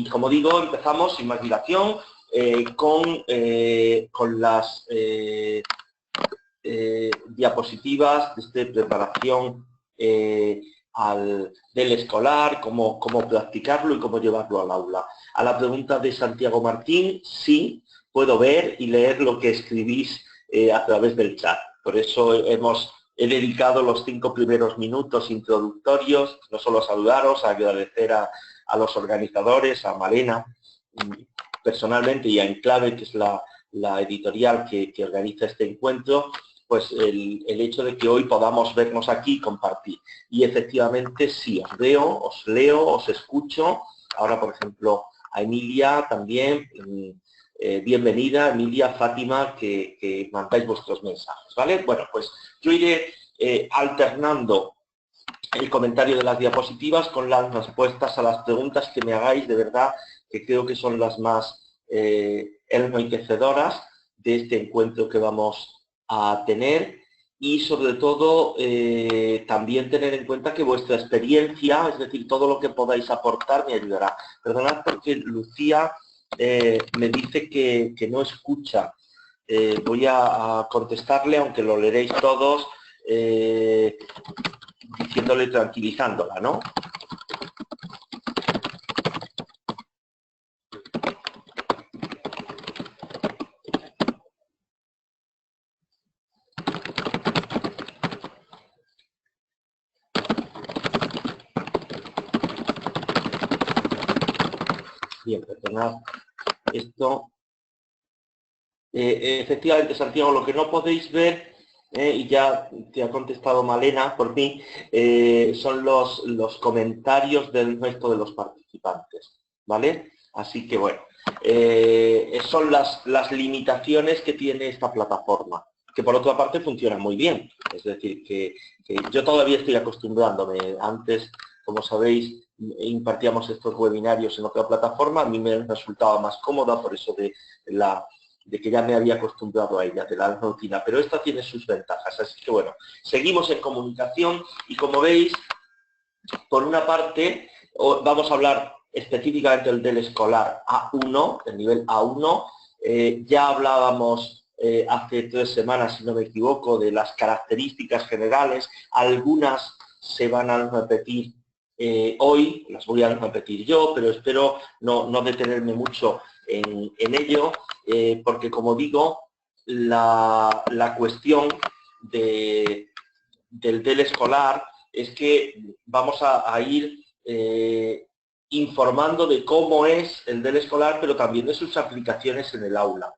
Y como digo, empezamos sin más dilación con las diapositivas de preparación del escolar, cómo practicarlo y cómo llevarlo al aula. A la pregunta de Santiago Martín, sí, puedo ver y leer lo que escribís a través del chat. Por eso he dedicado los 5 primeros minutos introductorios, no solo a saludaros, a agradecer a los organizadores, a Malena, personalmente, y a Enclave, que es la editorial que organiza este encuentro, pues el hecho de que hoy podamos vernos aquí y compartir. Y efectivamente sí, os veo, os leo, os escucho. Ahora, por ejemplo, a Emilia también, bienvenida, Emilia, Fátima, que mandáis vuestros mensajes, ¿vale? Bueno, pues yo iré alternando el comentario de las diapositivas con las respuestas a las preguntas que me hagáis, de verdad, que creo que son las más enriquecedoras de este encuentro que vamos a tener, y sobre todo también tener en cuenta que vuestra experiencia, es decir, todo lo que podáis aportar me ayudará. Perdonad porque Lucía me dice que no escucha. Voy a contestarle, aunque lo leeréis todos, diciéndole, tranquilizándola, ¿no? Bien, perdonad esto. Efectivamente, Santiago, lo que no podéis ver, y ya te ha contestado Malena por mí, son los comentarios del resto de los participantes, ¿vale? Así que bueno, son las limitaciones que tiene esta plataforma, que por otra parte funciona muy bien. Es decir, que yo todavía estoy acostumbrándome. Antes, como sabéis, impartíamos estos webinarios en otra plataforma, a mí me resultaba más cómoda, por eso de que ya me había acostumbrado a ella, de la rutina, pero esta tiene sus ventajas. Así que bueno, seguimos en comunicación y como veis, por una parte, vamos a hablar específicamente del escolar A1, el nivel A1. Ya hablábamos hace 3 semanas, si no me equivoco, de las características generales. Algunas se van a repetir hoy, las voy a repetir yo, pero espero no detenerme mucho en ello, porque como digo, la cuestión del escolar es que vamos a ir informando de cómo es el del escolar, pero también de sus aplicaciones en el aula.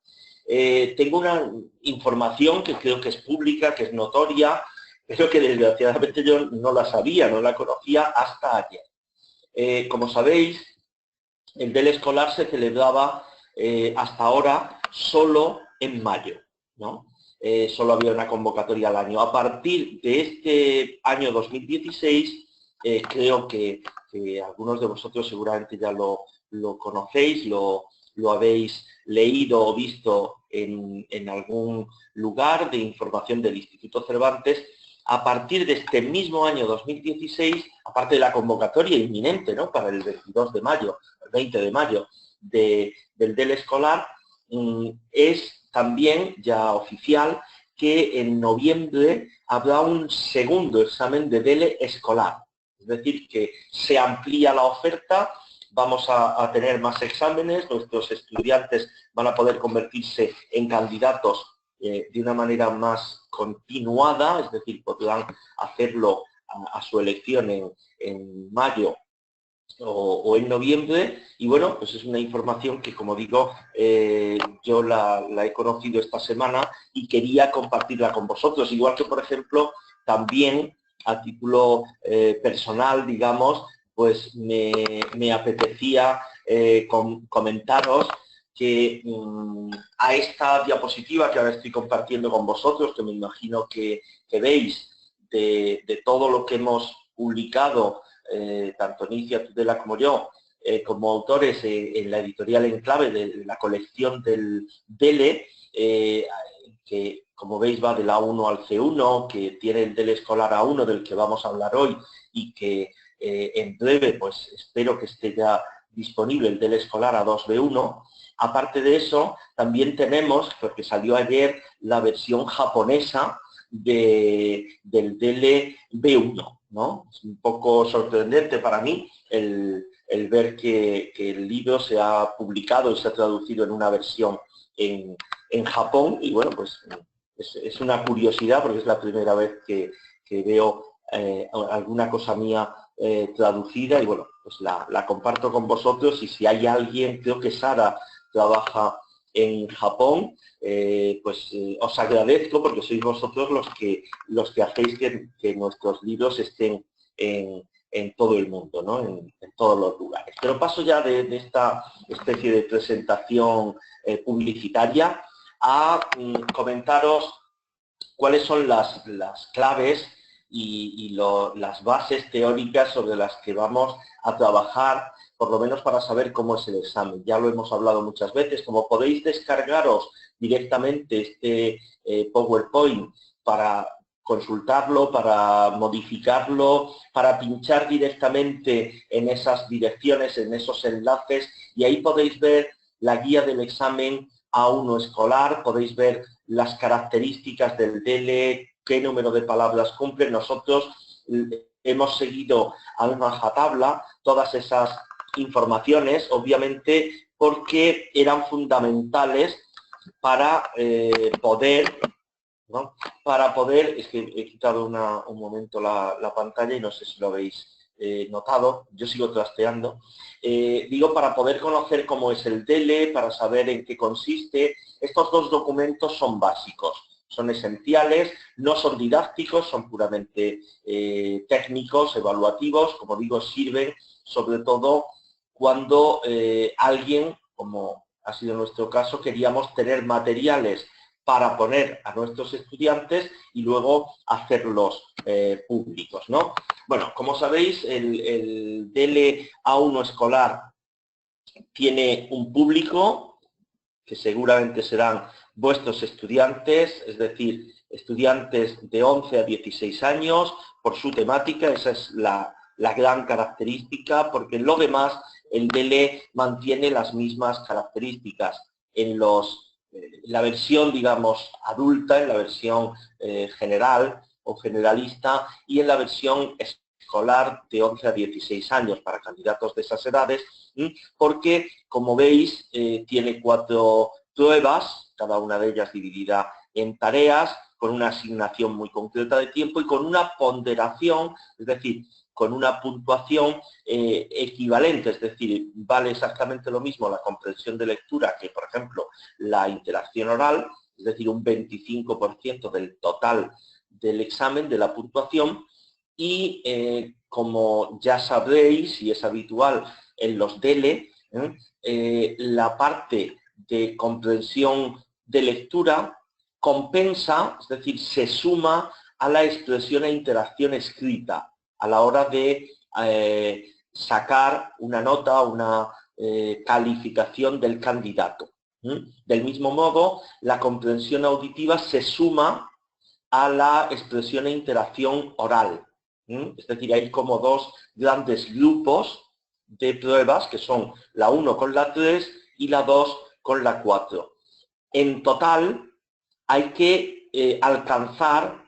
Tengo una información que creo que es pública, que es notoria, pero que desgraciadamente yo no la sabía, no la conocía hasta ayer. Como sabéis, el del escolar se celebraba hasta ahora solo en mayo, ¿no? Solo había una convocatoria al año. A partir de este año 2016, creo que algunos de vosotros seguramente ya lo conocéis, lo habéis leído o visto en algún lugar de información del Instituto Cervantes. A partir de este mismo año 2016, aparte de la convocatoria inminente, ¿no?, para el 22 de mayo, el 20 de mayo del escolar, es también ya oficial que en noviembre habrá un segundo examen de DELE escolar. Es decir, que se amplía la oferta, vamos a tener más exámenes, nuestros estudiantes van a poder convertirse en candidatos de una manera más continuada, es decir, podrán hacerlo a su elección en mayo o en noviembre. Y bueno, pues es una información que, como digo, yo la he conocido esta semana y quería compartirla con vosotros. Igual que, por ejemplo, también a título personal, digamos, pues me apetecía comentaros que a esta diapositiva que ahora estoy compartiendo con vosotros, que me imagino que veis, de todo lo que hemos publicado, tanto Nicia, Tudela como yo, como autores en la editorial Enclave de la colección del DELE, que como veis va del A1 al C1, que tiene el DELE escolar A1 del que vamos a hablar hoy y que en breve pues espero que esté ya disponible el DELE escolar A2 B1. Aparte de eso, también tenemos, porque salió ayer, la versión japonesa del DELE B1, ¿no? Es un poco sorprendente para mí el ver que el libro se ha publicado y se ha traducido en una versión en Japón, y bueno, pues es una curiosidad porque es la primera vez que veo alguna cosa mía traducida, y bueno, pues la comparto con vosotros. Y si hay alguien, creo que Sara trabaja en Japón, os agradezco, porque sois vosotros los que hacéis que nuestros libros estén en todo el mundo, ¿no? En todos los lugares. Pero paso ya de esta especie de presentación publicitaria a comentaros cuáles son las claves y las bases teóricas sobre las que vamos a trabajar, por lo menos para saber cómo es el examen. Ya lo hemos hablado muchas veces. Como podéis descargaros directamente este PowerPoint para consultarlo, para modificarlo, para pinchar directamente en esas direcciones, en esos enlaces, y ahí podéis ver la guía del examen A1 escolar, podéis ver las características del DELE, qué número de palabras cumple. Nosotros hemos seguido a una rajatabla todas esas informaciones, obviamente porque eran fundamentales para poder, ¿no? Es que he quitado un momento la pantalla y no sé si lo habéis notado, yo sigo trasteando. Digo, para poder conocer cómo es el DELE, para saber en qué consiste. Estos dos documentos son básicos, son esenciales, no son didácticos, son puramente técnicos, evaluativos. Como digo, sirven sobre todo cuando alguien, como ha sido nuestro caso, queríamos tener materiales para poner a nuestros estudiantes y luego hacerlos públicos, ¿no? Bueno, como sabéis, el DELE A1 escolar tiene un público que seguramente serán vuestros estudiantes, es decir, estudiantes de 11 a 16 años, por su temática. Esa es la gran característica, porque en lo demás el DELE mantiene las mismas características. En la versión, digamos, adulta, en la versión general o generalista, y en la versión escolar de 11 a 16 años para candidatos de esas edades, porque, como veis, tiene 4 pruebas, cada una de ellas dividida en tareas, con una asignación muy concreta de tiempo y con una ponderación, es decir, con una puntuación equivalente, es decir, vale exactamente lo mismo la comprensión de lectura que, por ejemplo, la interacción oral, es decir, un 25% del total del examen, de la puntuación. Y como ya sabréis, y es habitual en los DELE, la parte de comprensión de lectura compensa, es decir, se suma a la expresión e interacción escrita a la hora de sacar una nota, una calificación del candidato. Del mismo modo, la comprensión auditiva se suma a la expresión e interacción oral. Es decir, hay como dos grandes grupos de pruebas, que son la 1 con la 3 y la 2 con la 4. En total, hay que alcanzar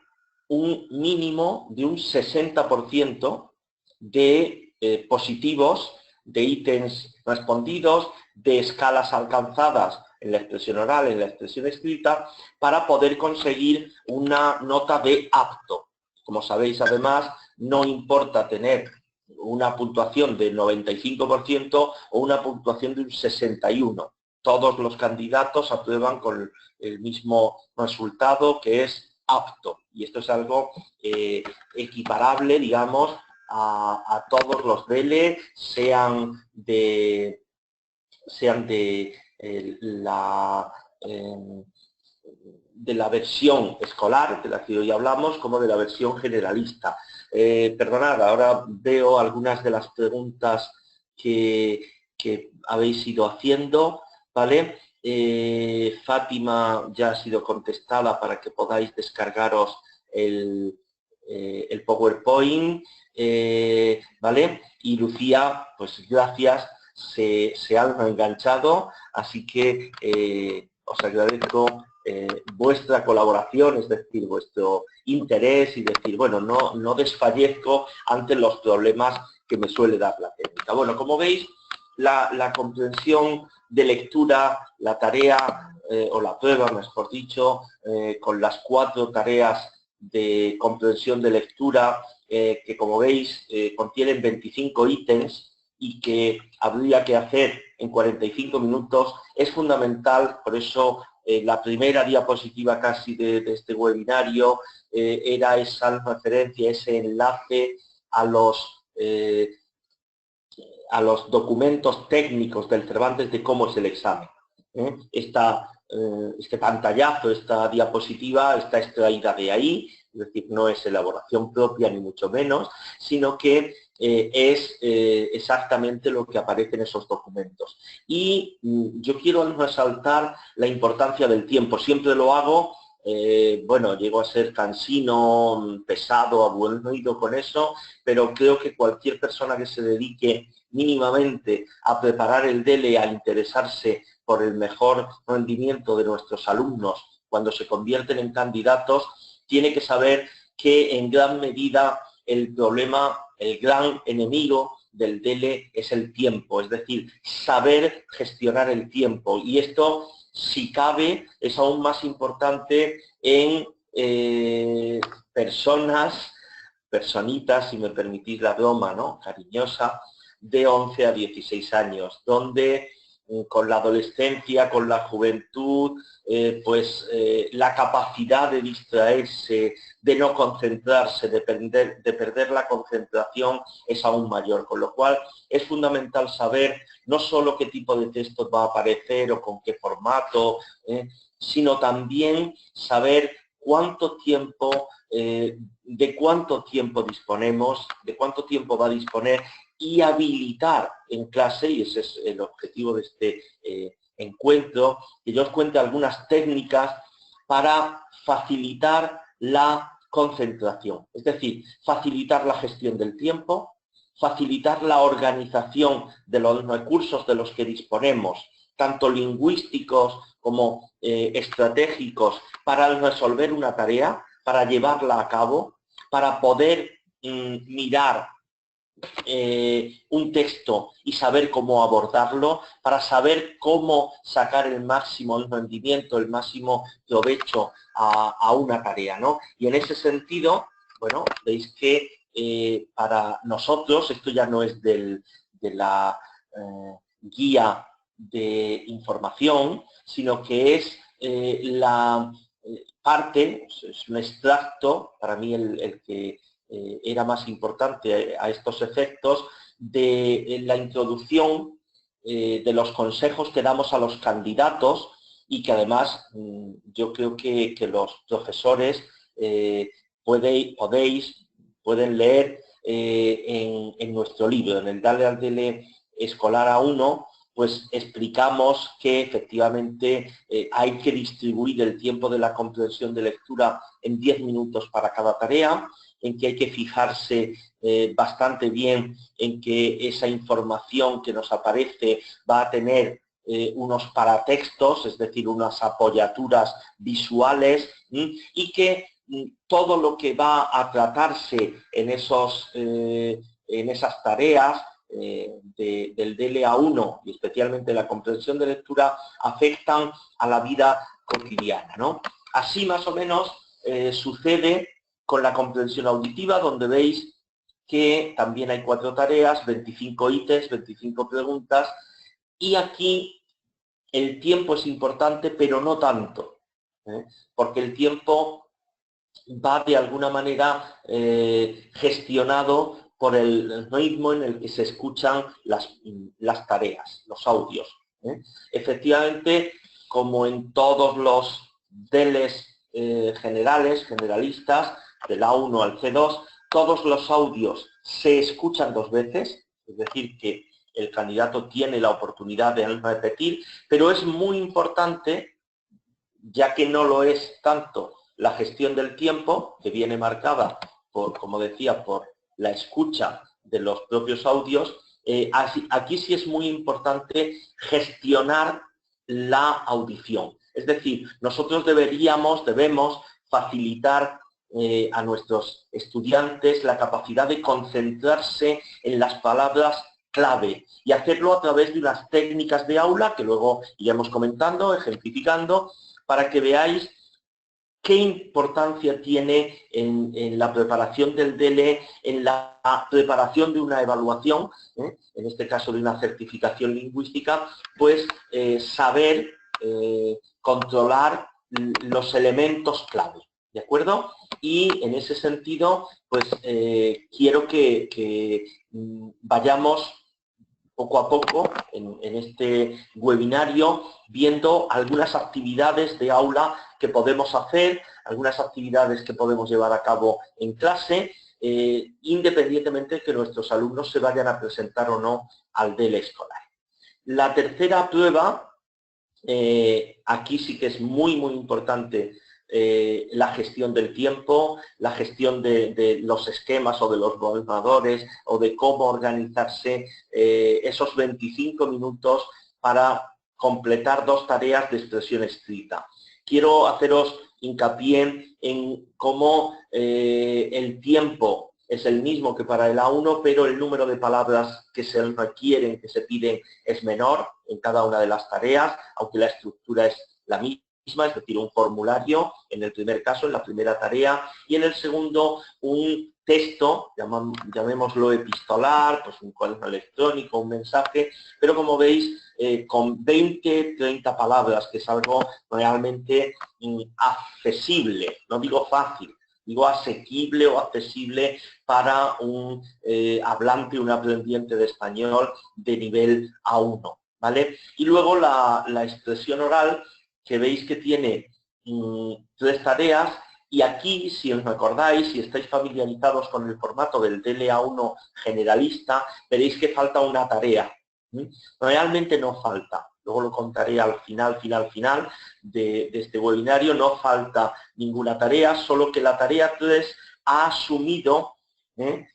un mínimo de un 60% de positivos, de ítems respondidos, de escalas alcanzadas en la expresión oral, en la expresión escrita, para poder conseguir una nota de apto. Como sabéis, además, no importa tener una puntuación del 95% o una puntuación de un 61%. Todos los candidatos aprueban con el mismo resultado, que es apto. Y esto es algo equiparable, digamos, a todos los DELE, sean de la versión escolar, de la que hoy hablamos, como de la versión generalista. Perdonad, ahora veo algunas de las preguntas que habéis ido haciendo, ¿vale? Fátima ya ha sido contestada para que podáis descargaros el PowerPoint, ¿vale? Y Lucía, pues gracias se han enganchado, así que os agradezco vuestra colaboración, es decir, vuestro interés y decir, bueno, no desfallezco ante los problemas que me suele dar la técnica. Bueno, como veis, la comprensión de lectura, la tarea o la prueba, mejor dicho, con las 4 tareas de comprensión de lectura, que como veis contienen 25 ítems y que habría que hacer en 45 minutos, es fundamental. Por eso la primera diapositiva casi de este webinario era esa referencia, ese enlace a los documentos técnicos del Cervantes de cómo es el examen. Este pantallazo, esta diapositiva está extraída de ahí, es decir, no es elaboración propia ni mucho menos, sino que es exactamente lo que aparece en esos documentos. Y yo quiero resaltar la importancia del tiempo. Siempre lo hago, bueno, llego a ser cansino, pesado, aburrido con eso, pero creo que cualquier persona que se dedique mínimamente a preparar el DELE, a interesarse por el mejor rendimiento de nuestros alumnos cuando se convierten en candidatos, tiene que saber que en gran medida el problema, el gran enemigo del DELE es el tiempo, es decir, saber gestionar el tiempo. Y esto, si cabe, es aún más importante en personitas, si me permitís la broma, ¿no?, cariñosa, de 11 a 16 años, donde con la adolescencia, con la juventud, la capacidad de distraerse, de no concentrarse, de perder la concentración es aún mayor. Con lo cual es fundamental saber no solo qué tipo de texto va a aparecer o con qué formato, sino también saber cuánto tiempo, de cuánto tiempo disponemos, de cuánto tiempo va a disponer, y habilitar en clase, y ese es el objetivo de este encuentro, que yo os cuente algunas técnicas para facilitar la concentración, es decir, facilitar la gestión del tiempo, facilitar la organización de los recursos de los que disponemos, tanto lingüísticos como estratégicos, para resolver una tarea, para llevarla a cabo, para poder mirar un texto y saber cómo abordarlo, para saber cómo sacar el máximo rendimiento, el máximo provecho a una tarea, ¿no? Y en ese sentido, bueno, veis que para nosotros, esto ya no es de la guía de información, sino que es la parte, es un extracto, para mí el que era más importante a estos efectos, de la introducción de los consejos que damos a los candidatos, y que además yo creo que los profesores pueden leer en nuestro libro, en el Darle al DELE Escolar A1, pues explicamos que efectivamente hay que distribuir el tiempo de la comprensión de lectura en 10 minutos para cada tarea, en que hay que fijarse bastante bien en que esa información que nos aparece va a tener unos paratextos, es decir, unas apoyaturas visuales, y que todo lo que va a tratarse en esas tareas del DELE A1, y especialmente la comprensión de lectura, afectan a la vida cotidiana, ¿no? Así más o menos sucede con la comprensión auditiva, donde veis que también hay 4 tareas, 25 ítems, 25 preguntas, y aquí el tiempo es importante, pero no tanto, porque el tiempo va de alguna manera gestionado por el ritmo en el que se escuchan las tareas, los audios. Efectivamente, como en todos los DELEs generalistas, del A1 al C2, todos los audios se escuchan 2 veces, es decir, que el candidato tiene la oportunidad de repetir, pero es muy importante, ya que no lo es tanto la gestión del tiempo, que viene marcada por, como decía, por la escucha de los propios audios, Aquí sí es muy importante gestionar la audición. Es decir, nosotros debemos facilitar a nuestros estudiantes la capacidad de concentrarse en las palabras clave y hacerlo a través de unas técnicas de aula que luego iremos comentando, ejemplificando, para que veáis qué importancia tiene en la preparación del DELE, en la preparación de una evaluación, en este caso de una certificación lingüística, pues saber controlar los elementos clave, ¿de acuerdo? Y en ese sentido, pues quiero que vayamos poco a poco en este webinario viendo algunas actividades de aula que podemos hacer, algunas actividades que podemos llevar a cabo en clase, independientemente de que nuestros alumnos se vayan a presentar o no al DELE escolar. La tercera prueba, aquí sí que es muy importante la gestión del tiempo, la gestión de los esquemas o de los borradores o de cómo organizarse esos 25 minutos para completar 2 tareas de expresión escrita. Quiero haceros hincapié en cómo el tiempo es el mismo que para el A1, pero el número de palabras que se requieren, que se piden, es menor en cada una de las tareas, aunque la estructura es la misma, es decir, un formulario en el primer caso, en la primera tarea, y en el segundo un texto, llamémoslo epistolar, pues un cuaderno electrónico, un mensaje, pero como veis, con 20, 30 palabras, que es algo realmente accesible, no digo fácil, digo asequible o accesible para un hablante, un aprendiente de español de nivel A1, ¿vale? Y luego la expresión oral, que veis que tiene 3 tareas, y aquí, si os acordáis, si estáis familiarizados con el formato del DELE A1 generalista, veréis que falta una tarea. Realmente no falta, luego lo contaré al final de este webinario, no falta ninguna tarea, solo que la tarea 3 ha asumido el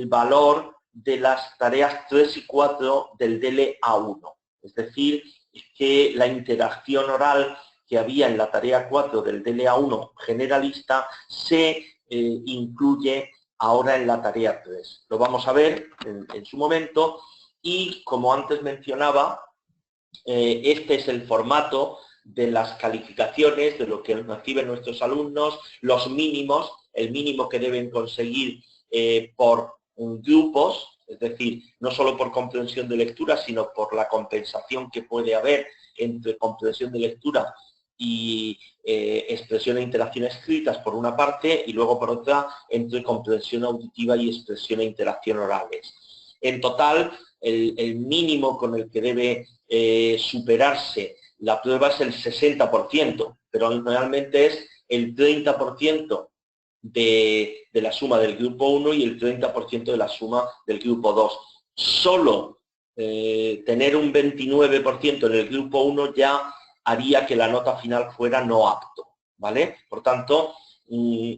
valor de las tareas 3 y 4 del DELE A1. Es decir, que la interacción oral que había en la tarea 4 del DELE A1 generalista se incluye ahora en la tarea 3. Lo vamos a ver en su momento y, como antes mencionaba, este es el formato de las calificaciones, de lo que reciben nuestros alumnos, los mínimos, el mínimo que deben conseguir por grupos, es decir, no solo por comprensión de lectura, sino por la compensación que puede haber entre comprensión de lectura y expresión e interacción escritas por una parte, y luego por otra entre comprensión auditiva y expresión e interacción orales. En total, el mínimo con el que debe superarse la prueba es el 60%, pero realmente es el 30% de la suma del grupo 1 y el 30% de la suma del grupo 2. Solo tener un 29% en el grupo 1 ya haría que la nota final fuera no apto, ¿vale? Por tanto,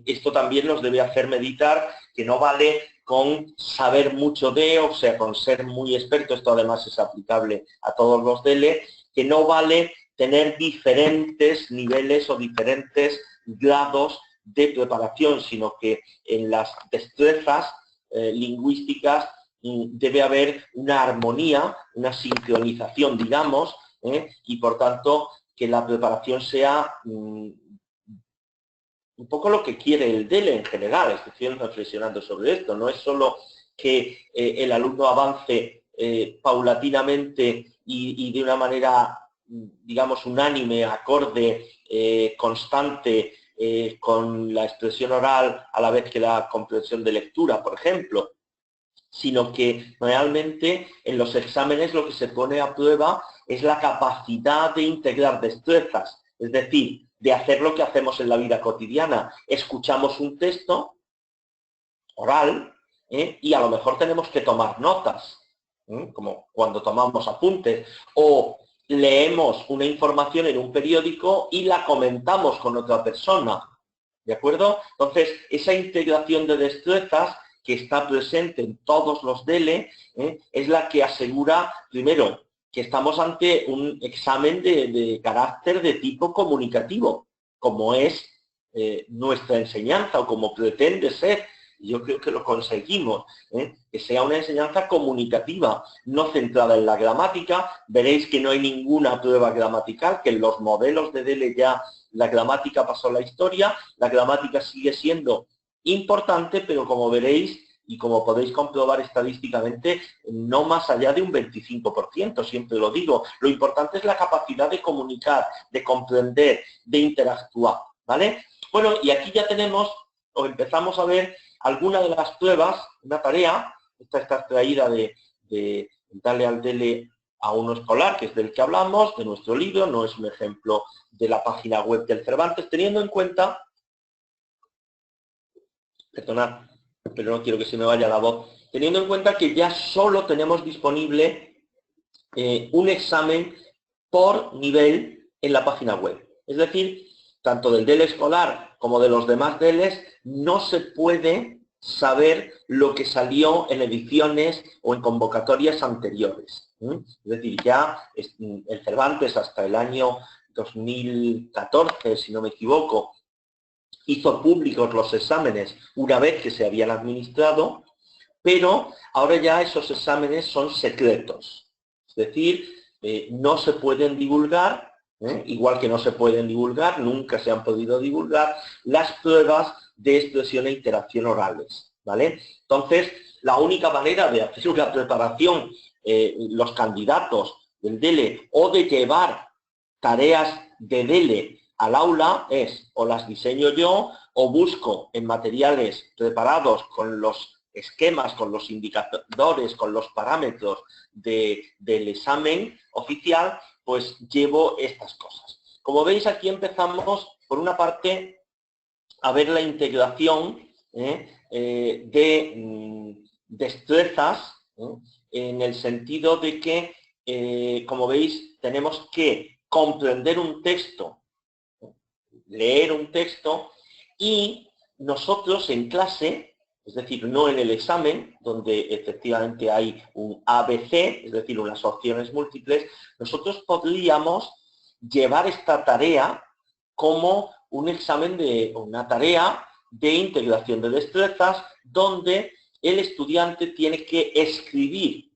esto también nos debe hacer meditar que no vale con saber mucho de, o sea, con ser muy experto, esto además es aplicable a todos los DELE, que no vale tener diferentes niveles o diferentes grados de preparación, sino que en las destrezas lingüísticas debe haber una armonía, una sincronización, digamos, y por tanto que la preparación sea un poco lo que quiere el DELE en general. Estoy reflexionando sobre esto. No es solo que el alumno avance paulatinamente y de una manera, digamos, unánime, acorde, constante, con la expresión oral a la vez que la comprensión de lectura, por ejemplo, sino que realmente en los exámenes lo que se pone a prueba es la capacidad de integrar destrezas, es decir, de hacer lo que hacemos en la vida cotidiana. Escuchamos un texto oral y a lo mejor tenemos que tomar notas, como cuando tomamos apuntes, o leemos una información en un periódico y la comentamos con otra persona, ¿de acuerdo? Entonces, esa integración de destrezas que está presente en todos los DELE, es la que asegura, primero, que estamos ante un examen de carácter de tipo comunicativo, como es nuestra enseñanza o como pretende ser. Yo creo que lo conseguimos, que sea una enseñanza comunicativa, no centrada en la gramática. Veréis que no hay ninguna prueba gramatical, que en los modelos de DELE ya la gramática pasó a la historia. La gramática sigue siendo importante, pero como veréis y como podéis comprobar estadísticamente, no más allá de un 25%, siempre lo digo. Lo importante es la capacidad de comunicar, de comprender, de interactuar, ¿vale? Bueno, y aquí ya tenemos, o empezamos a ver alguna de las pruebas, una tarea. Esta está extraída de darle al DELE a uno escolar, que es del que hablamos, de nuestro libro, no es un ejemplo de la página web del Cervantes, teniendo en cuenta, perdonad, pero no quiero que se me vaya la voz, teniendo en cuenta que ya solo tenemos disponible un examen por nivel en la página web. Es decir, tanto del DELE escolar como de los demás DELEs, no se puede saber lo que salió en ediciones o en convocatorias anteriores. Es decir, ya el Cervantes hasta el año 2014, si no me equivoco, hizo públicos los exámenes una vez que se habían administrado, pero ahora ya esos exámenes son secretos. Es decir, no se pueden divulgar, igual que no se pueden divulgar, nunca se han podido divulgar, las pruebas de expresión e interacción orales, ¿vale? Entonces, la única manera de hacer una preparación, los candidatos del DELE, o de llevar tareas de DELE al aula, es o las diseño yo o busco en materiales preparados con los esquemas, con los indicadores, con los parámetros del examen oficial, pues llevo estas cosas. Como veis, aquí empezamos, por una parte, a ver la integración de destrezas, en el sentido de que, como veis, tenemos que comprender un texto, leer un texto, y nosotros en clase, es decir, no en el examen, donde efectivamente hay un ABC, es decir, unas opciones múltiples, nosotros podríamos llevar esta tarea como un examen una tarea de integración de destrezas, donde el estudiante tiene que escribir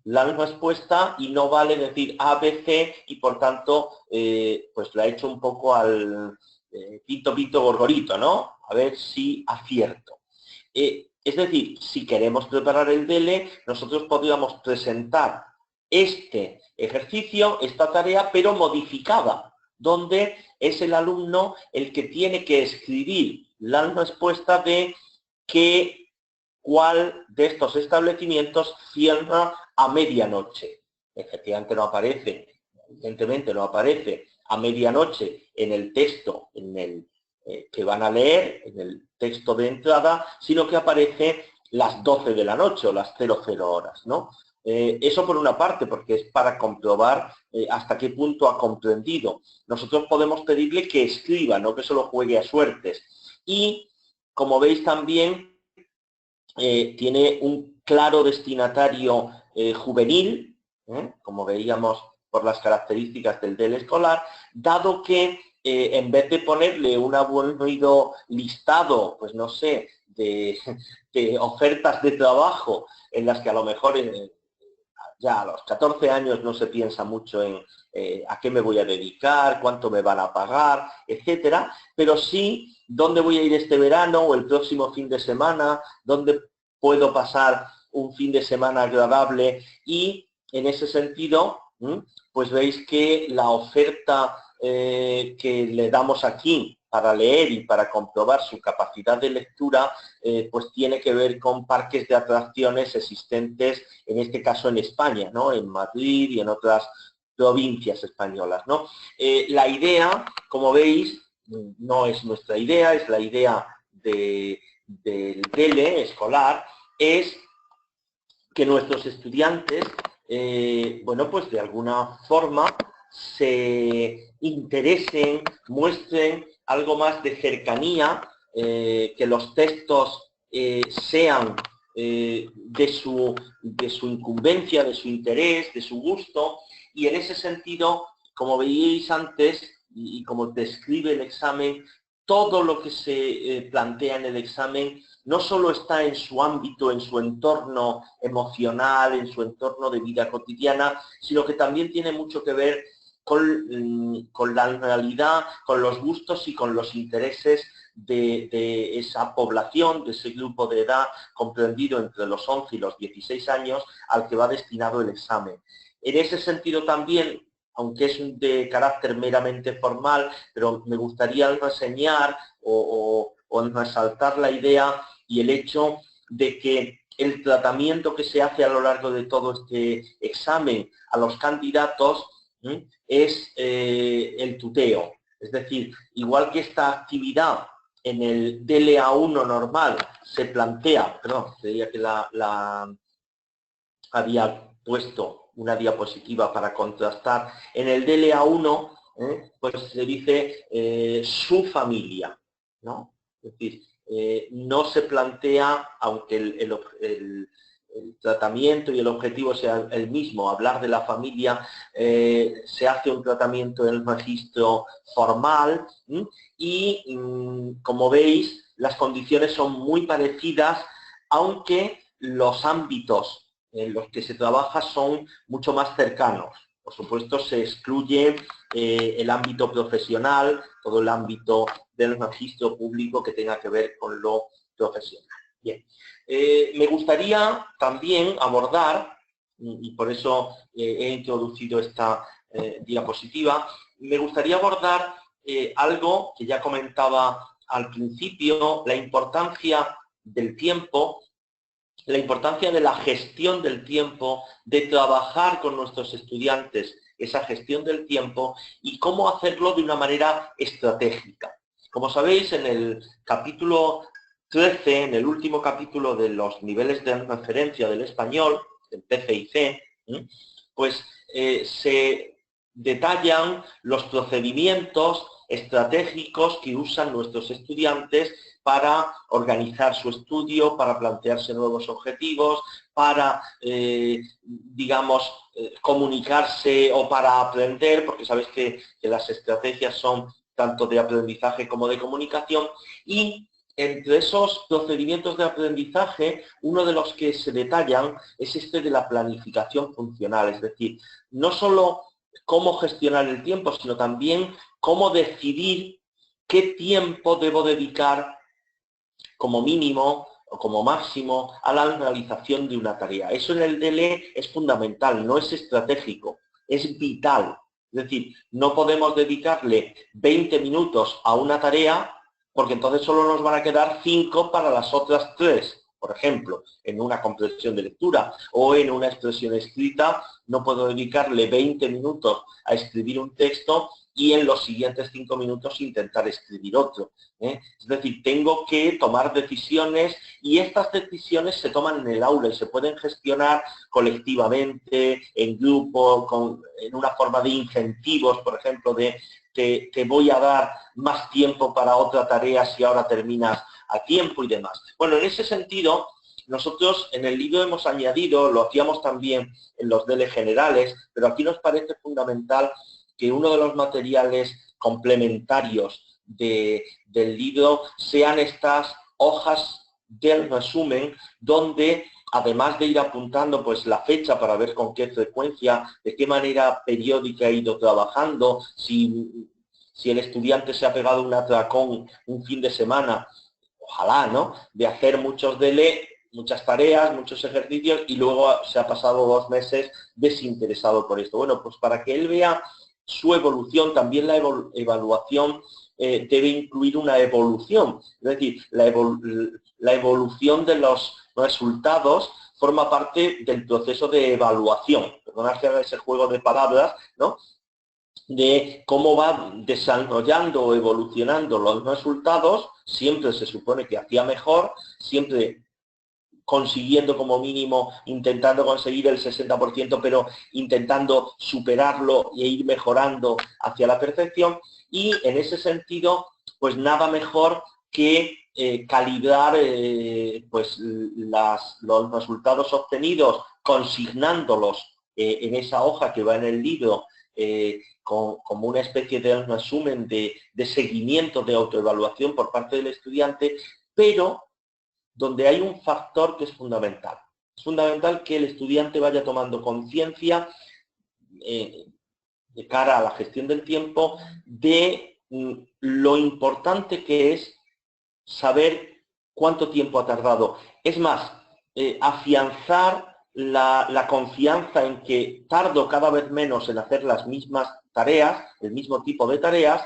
la respuesta y no vale decir ABC y por tanto pues la he hecho un poco al pito pito gorgorito, ¿no? A ver si acierto. Es decir, si queremos preparar el DELE, nosotros podríamos presentar este ejercicio, esta tarea, pero modificada, donde es el alumno el que tiene que escribir la respuesta de cuál de estos establecimientos cierra a medianoche. Efectivamente no aparece, evidentemente no aparece a medianoche en el texto que van a leer, en el texto de entrada, sino que aparece las 12 de la noche o las 00 horas, ¿no? Eso por una parte, porque es para comprobar hasta qué punto ha comprendido. Nosotros podemos pedirle que escriba, no que solo juegue a suertes. Y, como veis también, tiene un claro destinatario juvenil, como veíamos por las características del DELE escolar, dado que en vez de ponerle un aburrido listado, pues no sé, de ofertas de trabajo en las que a lo mejor ya a los 14 años no se piensa mucho en a qué me voy a dedicar, cuánto me van a pagar, etcétera, pero sí dónde voy a ir este verano o el próximo fin de semana, dónde puedo pasar un fin de semana agradable, y en ese sentido, pues veis que la oferta que le damos aquí para leer y para comprobar su capacidad de lectura, pues tiene que ver con parques de atracciones existentes, en este caso en España, ¿no? En Madrid y en otras provincias españolas, ¿no? La idea, como veis, no es nuestra idea, es la idea del DELE escolar, es que nuestros estudiantes, bueno, pues de alguna forma se interesen, muestren algo más de cercanía que los textos sean de su incumbencia, de su interés, de su gusto, y en ese sentido, como veíais antes, y como describe el examen, todo lo que se plantea en el examen no solo está en su ámbito, en su entorno emocional, en su entorno de vida cotidiana, sino que también tiene mucho que ver con la realidad, con los gustos y con los intereses de esa población, de ese grupo de edad comprendido entre los 11 y los 16 años al que va destinado el examen. En ese sentido también, aunque es de carácter meramente formal, pero me gustaría reseñar o resaltar la idea y el hecho de que el tratamiento que se hace a lo largo de todo este examen a los candidatos es el tuteo. Es decir, igual que esta actividad en el DLA1 normal se plantea, perdón, creía que había puesto una diapositiva para contrastar, en el DLA1 pues se dice su familia, ¿no? Es decir, no se plantea, aunque el tratamiento y el objetivo sea el mismo, hablar de la familia, se hace un tratamiento en el registro formal y, como veis, las condiciones son muy parecidas, aunque los ámbitos en los que se trabaja son mucho más cercanos. Por supuesto, se excluye el ámbito profesional, todo el ámbito del registro público que tenga que ver con lo profesional. Bien. Me gustaría también abordar, y por eso he introducido esta diapositiva, me gustaría abordar algo que ya comentaba al principio, la importancia del tiempo, la importancia de la gestión del tiempo, de trabajar con nuestros estudiantes esa gestión del tiempo y cómo hacerlo de una manera estratégica. Como sabéis, en el capítulo 13, en el último capítulo de los niveles de referencia del español, del PCIC, pues se detallan los procedimientos estratégicos que usan nuestros estudiantes para organizar su estudio, para plantearse nuevos objetivos, para, digamos, comunicarse o para aprender, porque sabéis que las estrategias son tanto de aprendizaje como de comunicación, y entre esos procedimientos de aprendizaje, uno de los que se detallan es este de la planificación funcional, es decir, no solo cómo gestionar el tiempo, sino también cómo decidir qué tiempo debo dedicar como mínimo o como máximo a la realización de una tarea. Eso en el DLE es fundamental, no es estratégico, es vital. Es decir, no podemos dedicarle 20 minutos a una tarea porque entonces solo nos van a quedar 5 para las otras 3. Por ejemplo, en una comprensión de lectura o en una expresión escrita, no puedo dedicarle 20 minutos a escribir un texto y en los siguientes 5 minutos intentar escribir otro. Es decir, tengo que tomar decisiones y estas decisiones se toman en el aula y se pueden gestionar colectivamente, en grupo, en una forma de incentivos, por ejemplo, de te voy a dar más tiempo para otra tarea si ahora terminas a tiempo y demás. Bueno, en ese sentido, nosotros en el libro hemos añadido, lo hacíamos también en los DL generales, pero aquí nos parece fundamental que uno de los materiales complementarios del libro sean estas hojas del resumen, donde además de ir apuntando pues la fecha para ver con qué frecuencia, de qué manera periódica ha ido trabajando, si el estudiante se ha pegado un atracón un fin de semana, ojalá, ¿no?, de hacer muchos DLE, muchas tareas, muchos ejercicios y luego se ha pasado 2 meses desinteresado por esto. Bueno, pues para que él vea su evolución, también la evaluación debe incluir una evolución. Es decir, la evolución de los resultados forma parte del proceso de evaluación. Perdonad que haga ese juego de palabras, ¿no?, de cómo va desarrollando o evolucionando los resultados. Siempre se supone que hacía mejor, siempre consiguiendo como mínimo, intentando conseguir el 60%, pero intentando superarlo e ir mejorando hacia la perfección. Y en ese sentido, pues nada mejor que calibrar pues los resultados obtenidos, consignándolos en esa hoja que va en el libro, como una especie de resumen de seguimiento, de autoevaluación por parte del estudiante, pero donde hay un factor que es fundamental. Es fundamental que el estudiante vaya tomando conciencia de cara a la gestión del tiempo de lo importante que es saber cuánto tiempo ha tardado. Es más, afianzar la confianza en que tardo cada vez menos en hacer las mismas tareas, el mismo tipo de tareas,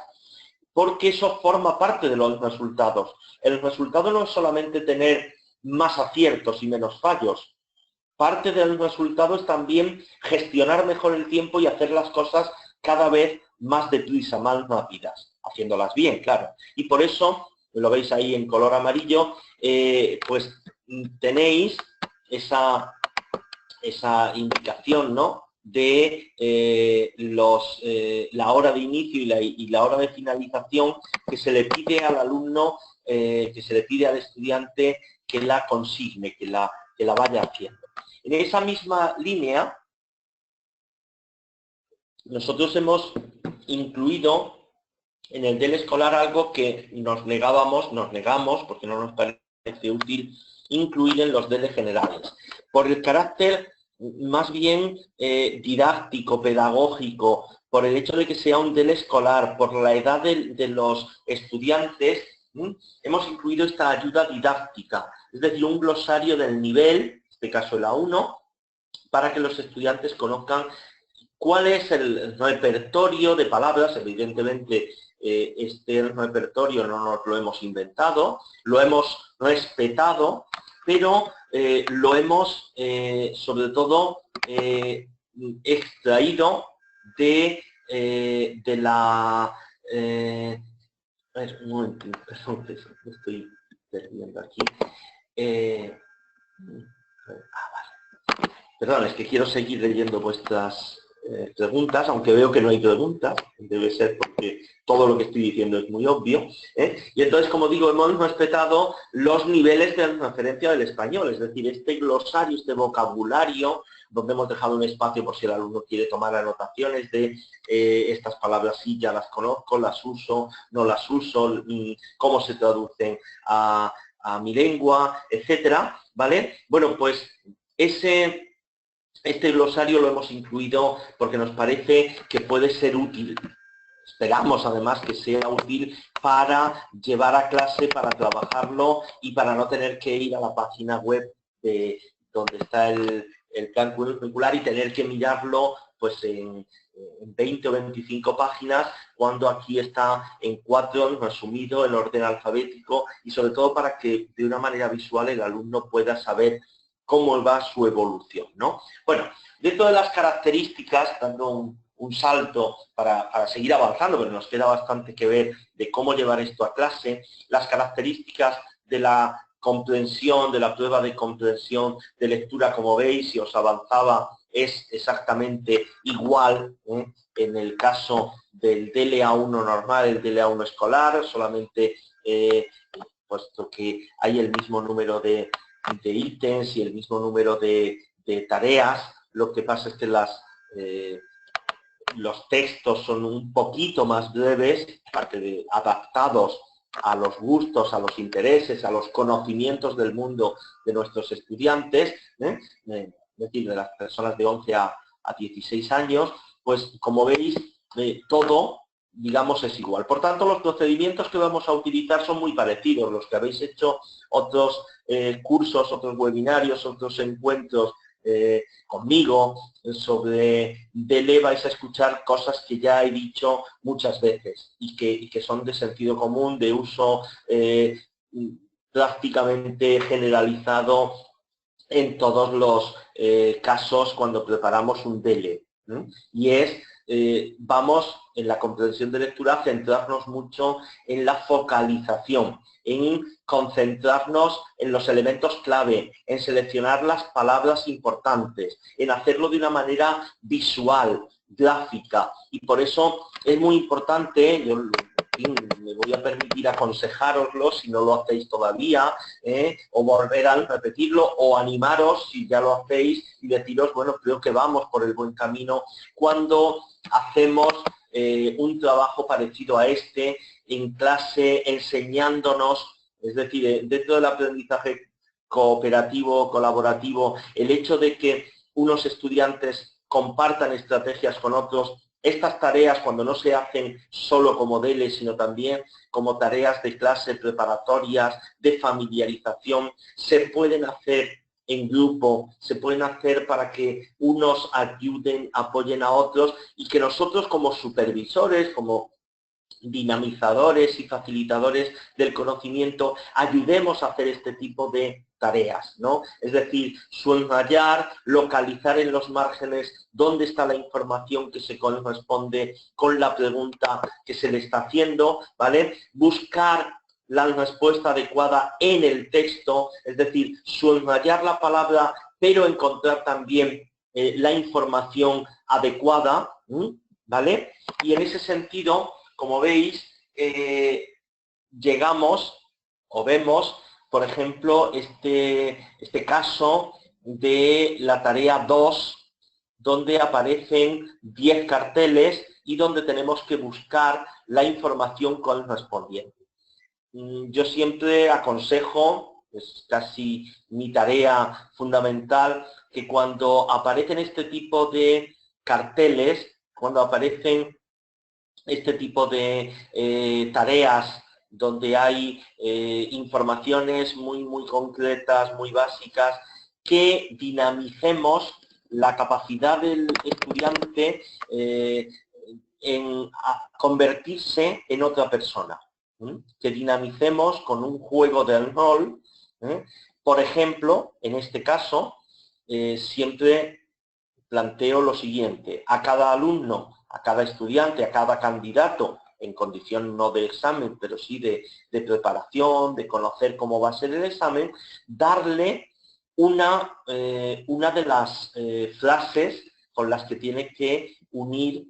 porque eso forma parte de los resultados. El resultado no es solamente tener más aciertos y menos fallos. Parte del resultado es también gestionar mejor el tiempo y hacer las cosas cada vez más deprisa, más rápidas, haciéndolas bien, claro. Y por eso, lo veis ahí en color amarillo, pues tenéis esa indicación, ¿no?, de la hora de inicio y la hora de finalización que se le pide al alumno, que se le pide al estudiante que la consigne, que la vaya haciendo. En esa misma línea, nosotros hemos incluido en el del escolar algo que nos negamos, porque no nos parece útil incluir en los DEL generales, por el carácter más bien didáctico, pedagógico, por el hecho de que sea un DEL escolar, por la edad de los estudiantes, hemos incluido esta ayuda didáctica, es decir, un glosario del nivel, en este caso el A1, para que los estudiantes conozcan cuál es el repertorio de palabras. Evidentemente, este repertorio no nos lo hemos inventado, lo hemos respetado, pero lo hemos, sobre todo, extraído de la... a ver, un momento, perdón, me estoy perdiendo aquí. Vale. Perdón, es que quiero seguir leyendo vuestras preguntas, aunque veo que no hay preguntas, debe ser porque todo lo que estoy diciendo es muy obvio. Y entonces, como digo, hemos respetado los niveles de referencia del español, es decir, este glosario, este vocabulario, donde hemos dejado un espacio por si el alumno quiere tomar anotaciones de estas palabras, sí, ya las conozco, las uso, no las uso, cómo se traducen a mi lengua, etcétera, ¿vale? Bueno, pues este glosario lo hemos incluido porque nos parece que puede ser útil. Esperamos además que sea útil para llevar a clase, para trabajarlo y para no tener que ir a la página web donde está el plan curricular y tener que mirarlo pues en 20 o 25 páginas, cuando aquí está en 4, resumido, en orden alfabético, y sobre todo para que de una manera visual el alumno pueda saber cómo va su evolución, ¿no? Bueno, dentro de las características, dando un salto para seguir avanzando, pero nos queda bastante que ver de cómo llevar esto a clase, las características de la comprensión, de la prueba de comprensión de lectura, como veis, si os avanzaba, es exactamente igual en el caso del DLA1 normal, el DLA1 escolar, solamente puesto que hay el mismo número de ítems y el mismo número de tareas. Lo que pasa es que los textos son un poquito más breves, adaptados a los gustos, a los intereses, a los conocimientos del mundo de nuestros estudiantes, es decir, de las personas de 11 a 16 años, pues como veis, todo, digamos, es igual. Por tanto, los procedimientos que vamos a utilizar son muy parecidos. Los que habéis hecho otros cursos, otros webinarios, otros encuentros conmigo sobre DELE, vais a escuchar cosas que ya he dicho muchas veces y que son de sentido común, de uso prácticamente generalizado en todos los casos cuando preparamos un DELE. Y es, vamos en la comprensión de lectura a centrarnos mucho en la focalización, en concentrarnos en los elementos clave, en seleccionar las palabras importantes, en hacerlo de una manera visual, gráfica, y por eso es muy importante, yo fin, me voy a permitir aconsejároslo si no lo hacéis todavía, o volver a repetirlo, o animaros si ya lo hacéis y deciros, bueno, creo que vamos por el buen camino cuando hacemos un trabajo parecido a este en clase, enseñándonos, es decir, dentro del aprendizaje cooperativo, colaborativo, el hecho de que unos estudiantes compartan estrategias con otros. Estas tareas, cuando no se hacen solo como deberes, sino también como tareas de clase preparatorias, de familiarización, se pueden hacer en grupo, se pueden hacer para que unos ayuden, apoyen a otros y que nosotros como supervisores, como dinamizadores y facilitadores del conocimiento, ayudemos a hacer este tipo de tareas, ¿no? Es decir, subrayar, localizar en los márgenes dónde está la información que se corresponde con la pregunta que se le está haciendo, ¿vale? Buscar la respuesta adecuada en el texto, es decir, subrayar la palabra, pero encontrar también la información adecuada, ¿vale? Y en ese sentido, como veis, llegamos o vemos, por ejemplo, este caso de la tarea 2, donde aparecen 10 carteles y donde tenemos que buscar la información correspondiente. Yo siempre aconsejo, es casi mi tarea fundamental, que cuando aparecen este tipo de carteles, cuando aparecen este tipo de tareas donde hay informaciones muy concretas, muy básicas, que dinamicemos la capacidad del estudiante en convertirse en otra persona. Que dinamicemos con un juego de rol. Por ejemplo, en este caso, siempre planteo lo siguiente: a cada alumno, a cada estudiante, a cada candidato, en condición no de examen, pero sí de preparación, de conocer cómo va a ser el examen, darle una de las frases con las que tiene que unir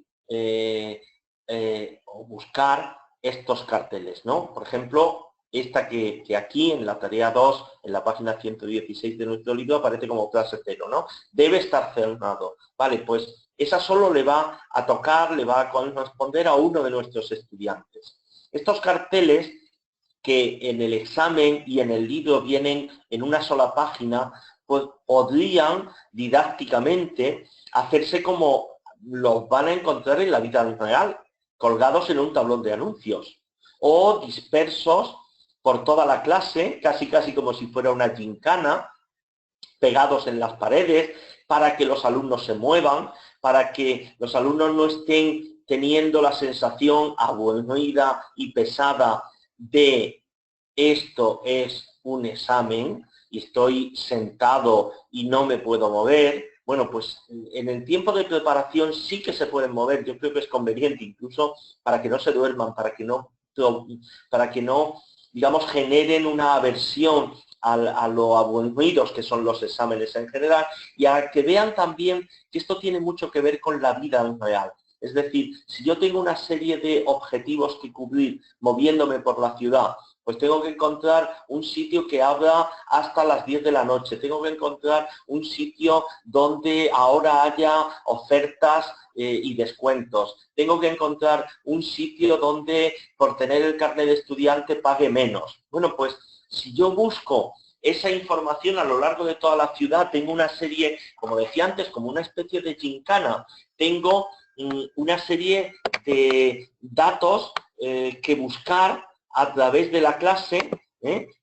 o buscar estos carteles, ¿no? Por ejemplo, esta que aquí en la tarea 2, en la página 116 de nuestro libro, aparece como clase 0, ¿no? Debe estar cerrado. Vale, pues esa solo le va a tocar, le va a corresponder a uno de nuestros estudiantes. Estos carteles que en el examen y en el libro vienen en una sola página, pues podrían didácticamente hacerse como los van a encontrar en la vida real, colgados en un tablón de anuncios o dispersos por toda la clase, casi como si fuera una gincana, pegados en las paredes, para que los alumnos se muevan, para que los alumnos no estén teniendo la sensación aburrida y pesada de esto es un examen y estoy sentado y no me puedo mover. Bueno, pues en el tiempo de preparación sí que se pueden mover. Yo creo que es conveniente incluso para que no se duerman, para que no, digamos, generen una aversión a lo aburridos que son los exámenes en general, y a que vean también que esto tiene mucho que ver con la vida real. Es decir, si yo tengo una serie de objetivos que cubrir moviéndome por la ciudad, pues tengo que encontrar un sitio que abra hasta las 10 de la noche, tengo que encontrar un sitio donde ahora haya ofertas y descuentos, tengo que encontrar un sitio donde por tener el carnet de estudiante pague menos. Bueno, pues si yo busco esa información a lo largo de toda la ciudad, tengo una serie, como decía antes, como una especie de gincana, tengo una serie de datos que buscar a través de la clase,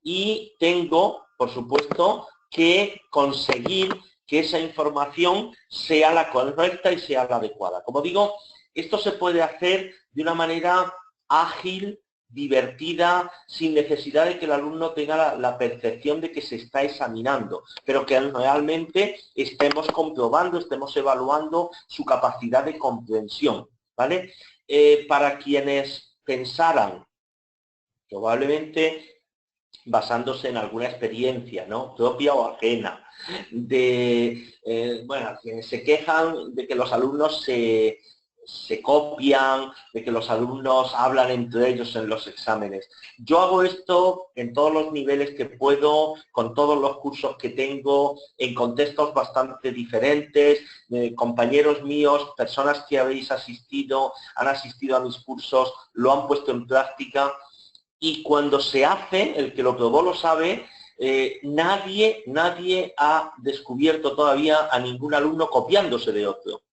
y tengo, por supuesto, que conseguir que esa información sea la correcta y sea la adecuada. Como digo, esto se puede hacer de una manera ágil, divertida, sin necesidad de que el alumno tenga la percepción de que se está examinando, pero que realmente estemos comprobando, estemos evaluando su capacidad de comprensión, ¿vale? Para quienes pensaran, probablemente basándose en alguna experiencia, ¿no?, propia o ajena, de, bueno, quienes se quejan de que los alumnos se se copian, de que los alumnos hablan entre ellos en los exámenes. Yo hago esto en todos los niveles que puedo, con todos los cursos que tengo, en contextos bastante diferentes, compañeros míos, personas que habéis asistido, han asistido a mis cursos, lo han puesto en práctica, y cuando se hace, el que lo probó lo sabe, nadie ha descubierto todavía a ningún alumno copiándose de otro.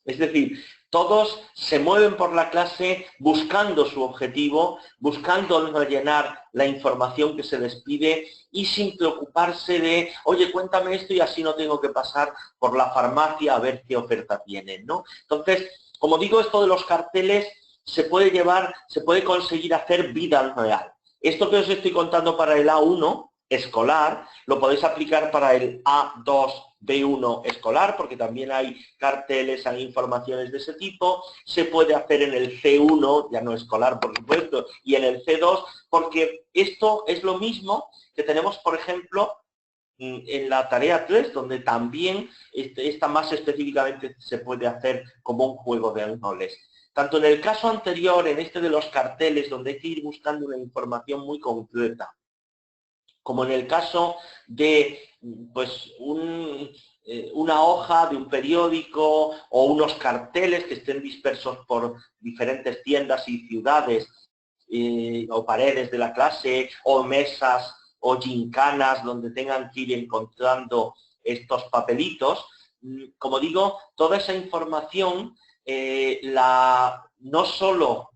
Es decir, todos se mueven por la clase buscando su objetivo, buscando rellenar la información que se les pide y sin preocuparse de, oye, cuéntame esto y así no tengo que pasar por la farmacia a ver qué oferta tienen, ¿no? Entonces, como digo, esto de los carteles se puede conseguir hacer vida real. Esto que os estoy contando para el A1 escolar, lo podéis aplicar para el A2, B1 escolar, porque también hay carteles, hay informaciones de ese tipo. Se puede hacer en el C1, ya no escolar, por supuesto, y en el C2, porque esto es lo mismo que tenemos, por ejemplo, en la tarea 3, donde también esta más específicamente se puede hacer como un juego de roles. Tanto en el caso anterior, en este de los carteles, donde hay que ir buscando una información muy concreta, como en el caso de pues, una hoja de un periódico o unos carteles que estén dispersos por diferentes tiendas y ciudades o paredes de la clase o mesas o gincanas donde tengan que ir encontrando estos papelitos. Como digo, toda esa información no solo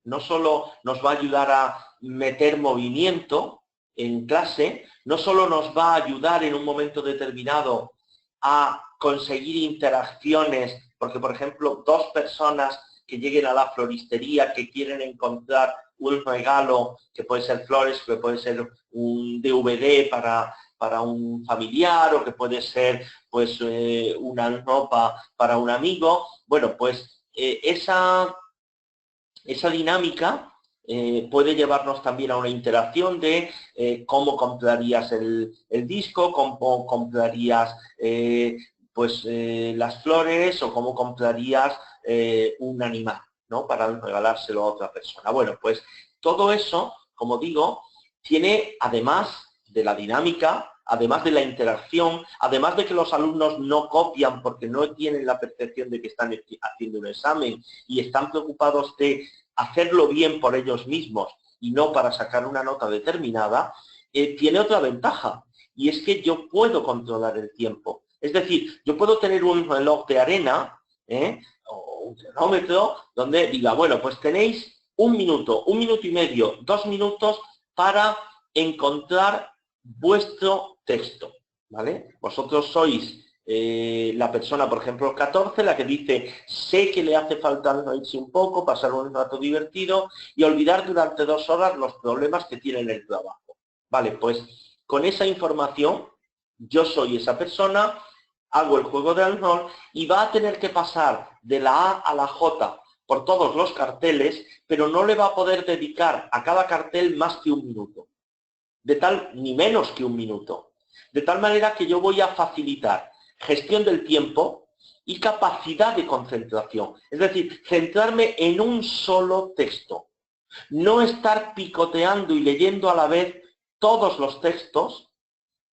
nos va a ayudar a meter movimiento en clase, no solo nos va a ayudar en un momento determinado a conseguir interacciones, porque por ejemplo, dos personas que lleguen a la floristería que quieren encontrar un regalo, que puede ser flores, que puede ser un DVD para un familiar o que puede ser pues una ropa para un amigo, bueno, pues esa dinámica puede llevarnos también a una interacción de cómo comprarías el disco, cómo comprarías las flores o cómo comprarías un animal, ¿no? Para regalárselo a otra persona. Bueno, pues todo eso, como digo, tiene, además de la dinámica, además de la interacción, además de que los alumnos no copian porque no tienen la percepción de que están haciendo un examen y están preocupados de hacerlo bien por ellos mismos y no para sacar una nota determinada, tiene otra ventaja, y es que yo puedo controlar el tiempo. Es decir, yo puedo tener un reloj de arena o un cronómetro donde diga, bueno, pues tenéis un minuto y medio, 2 minutos para encontrar vuestro texto, ¿vale? Vosotros sois la persona, por ejemplo, 14, la que dice, sé que le hace falta reírse un poco, pasar un rato divertido y olvidar durante 2 horas los problemas que tiene en el trabajo. Vale, pues con esa información, yo soy esa persona, hago el juego del rol y va a tener que pasar de la A a la J por todos los carteles, pero no le va a poder dedicar a cada cartel más que 1 minuto. Ni menos que 1 minuto. De tal manera que yo voy a facilitar gestión del tiempo y capacidad de concentración. Es decir, centrarme en un solo texto. No estar picoteando y leyendo a la vez todos los textos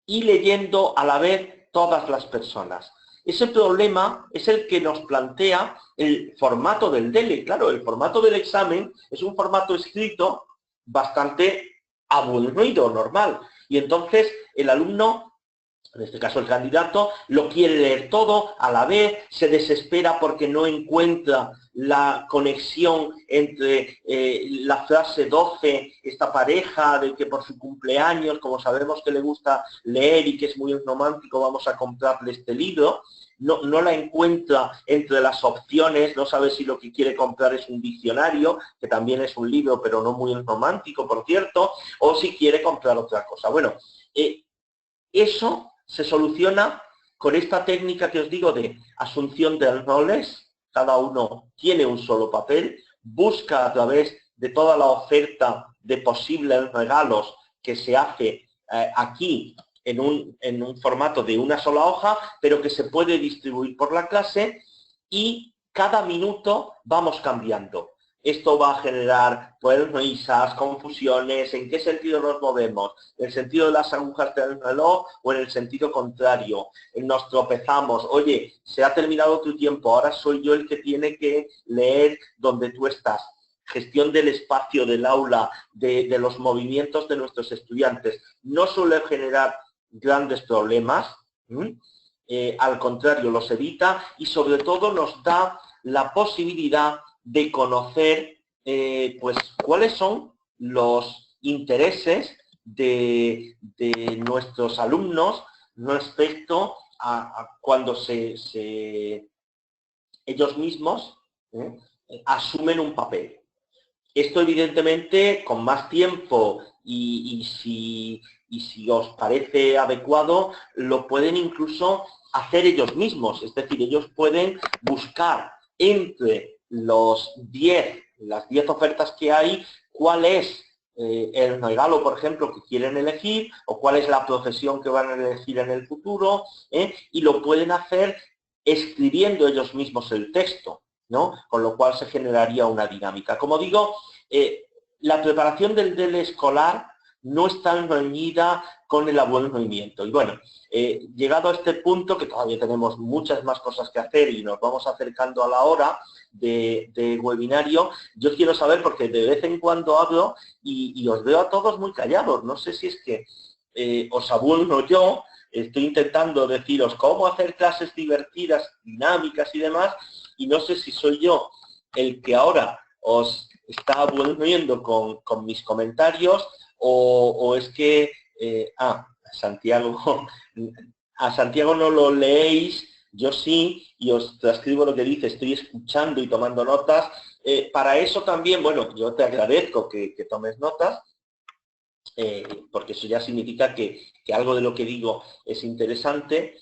y leyendo a la vez todas las personas. Ese problema es el que nos plantea el formato del DELE. Claro, el formato del examen es un formato escrito bastante aburrido, normal. Y entonces el alumno, en este caso el candidato, lo quiere leer todo a la vez, se desespera porque no encuentra la conexión entre la frase 12, esta pareja de que por su cumpleaños, como sabemos que le gusta leer y que es muy romántico, vamos a comprarle este libro. No la encuentra entre las opciones, no sabe si lo que quiere comprar es un diccionario, que también es un libro, pero no muy romántico, por cierto, o si quiere comprar otra cosa. Bueno, eso se soluciona con esta técnica que os digo de asunción de roles. Cada uno tiene un solo papel, busca a través de toda la oferta de posibles regalos que se hace aquí en un formato de una sola hoja, pero que se puede distribuir por la clase, y cada minuto vamos cambiando. Esto va a generar pues, risas, confusiones, ¿en qué sentido nos movemos? ¿En el sentido de las agujas del reloj o en el sentido contrario? Nos tropezamos, oye, se ha terminado tu tiempo, ahora soy yo el que tiene que leer donde tú estás. Gestión del espacio, del aula, de los movimientos de nuestros estudiantes. No suele generar grandes problemas, al contrario, los evita y sobre todo nos da la posibilidad de conocer pues cuáles son los intereses de nuestros alumnos respecto a cuando ellos mismos asumen un papel. Esto evidentemente con más tiempo y si os parece adecuado, lo pueden incluso hacer ellos mismos. Es decir, ellos pueden buscar entre las 10 ofertas que hay, cuál es el regalo, por ejemplo, que quieren elegir o cuál es la profesión que van a elegir en el futuro, y lo pueden hacer escribiendo ellos mismos el texto, ¿no? Con lo cual se generaría una dinámica. Como digo, la preparación del DELE escolar no está reñida con el buen movimiento. Y bueno, llegado a este punto, que todavía tenemos muchas más cosas que hacer y nos vamos acercando a la hora de webinario, yo quiero saber, porque de vez en cuando hablo y os veo a todos muy callados. No sé si es que os aburro yo, estoy intentando deciros cómo hacer clases divertidas, dinámicas y demás, y no sé si soy yo el que ahora os está aburriendo con mis comentarios o es que, Santiago, a Santiago no lo leéis, yo sí, y os transcribo lo que dice, estoy escuchando y tomando notas. Para eso también, bueno, yo te agradezco que tomes notas, porque eso ya significa que algo de lo que digo es interesante.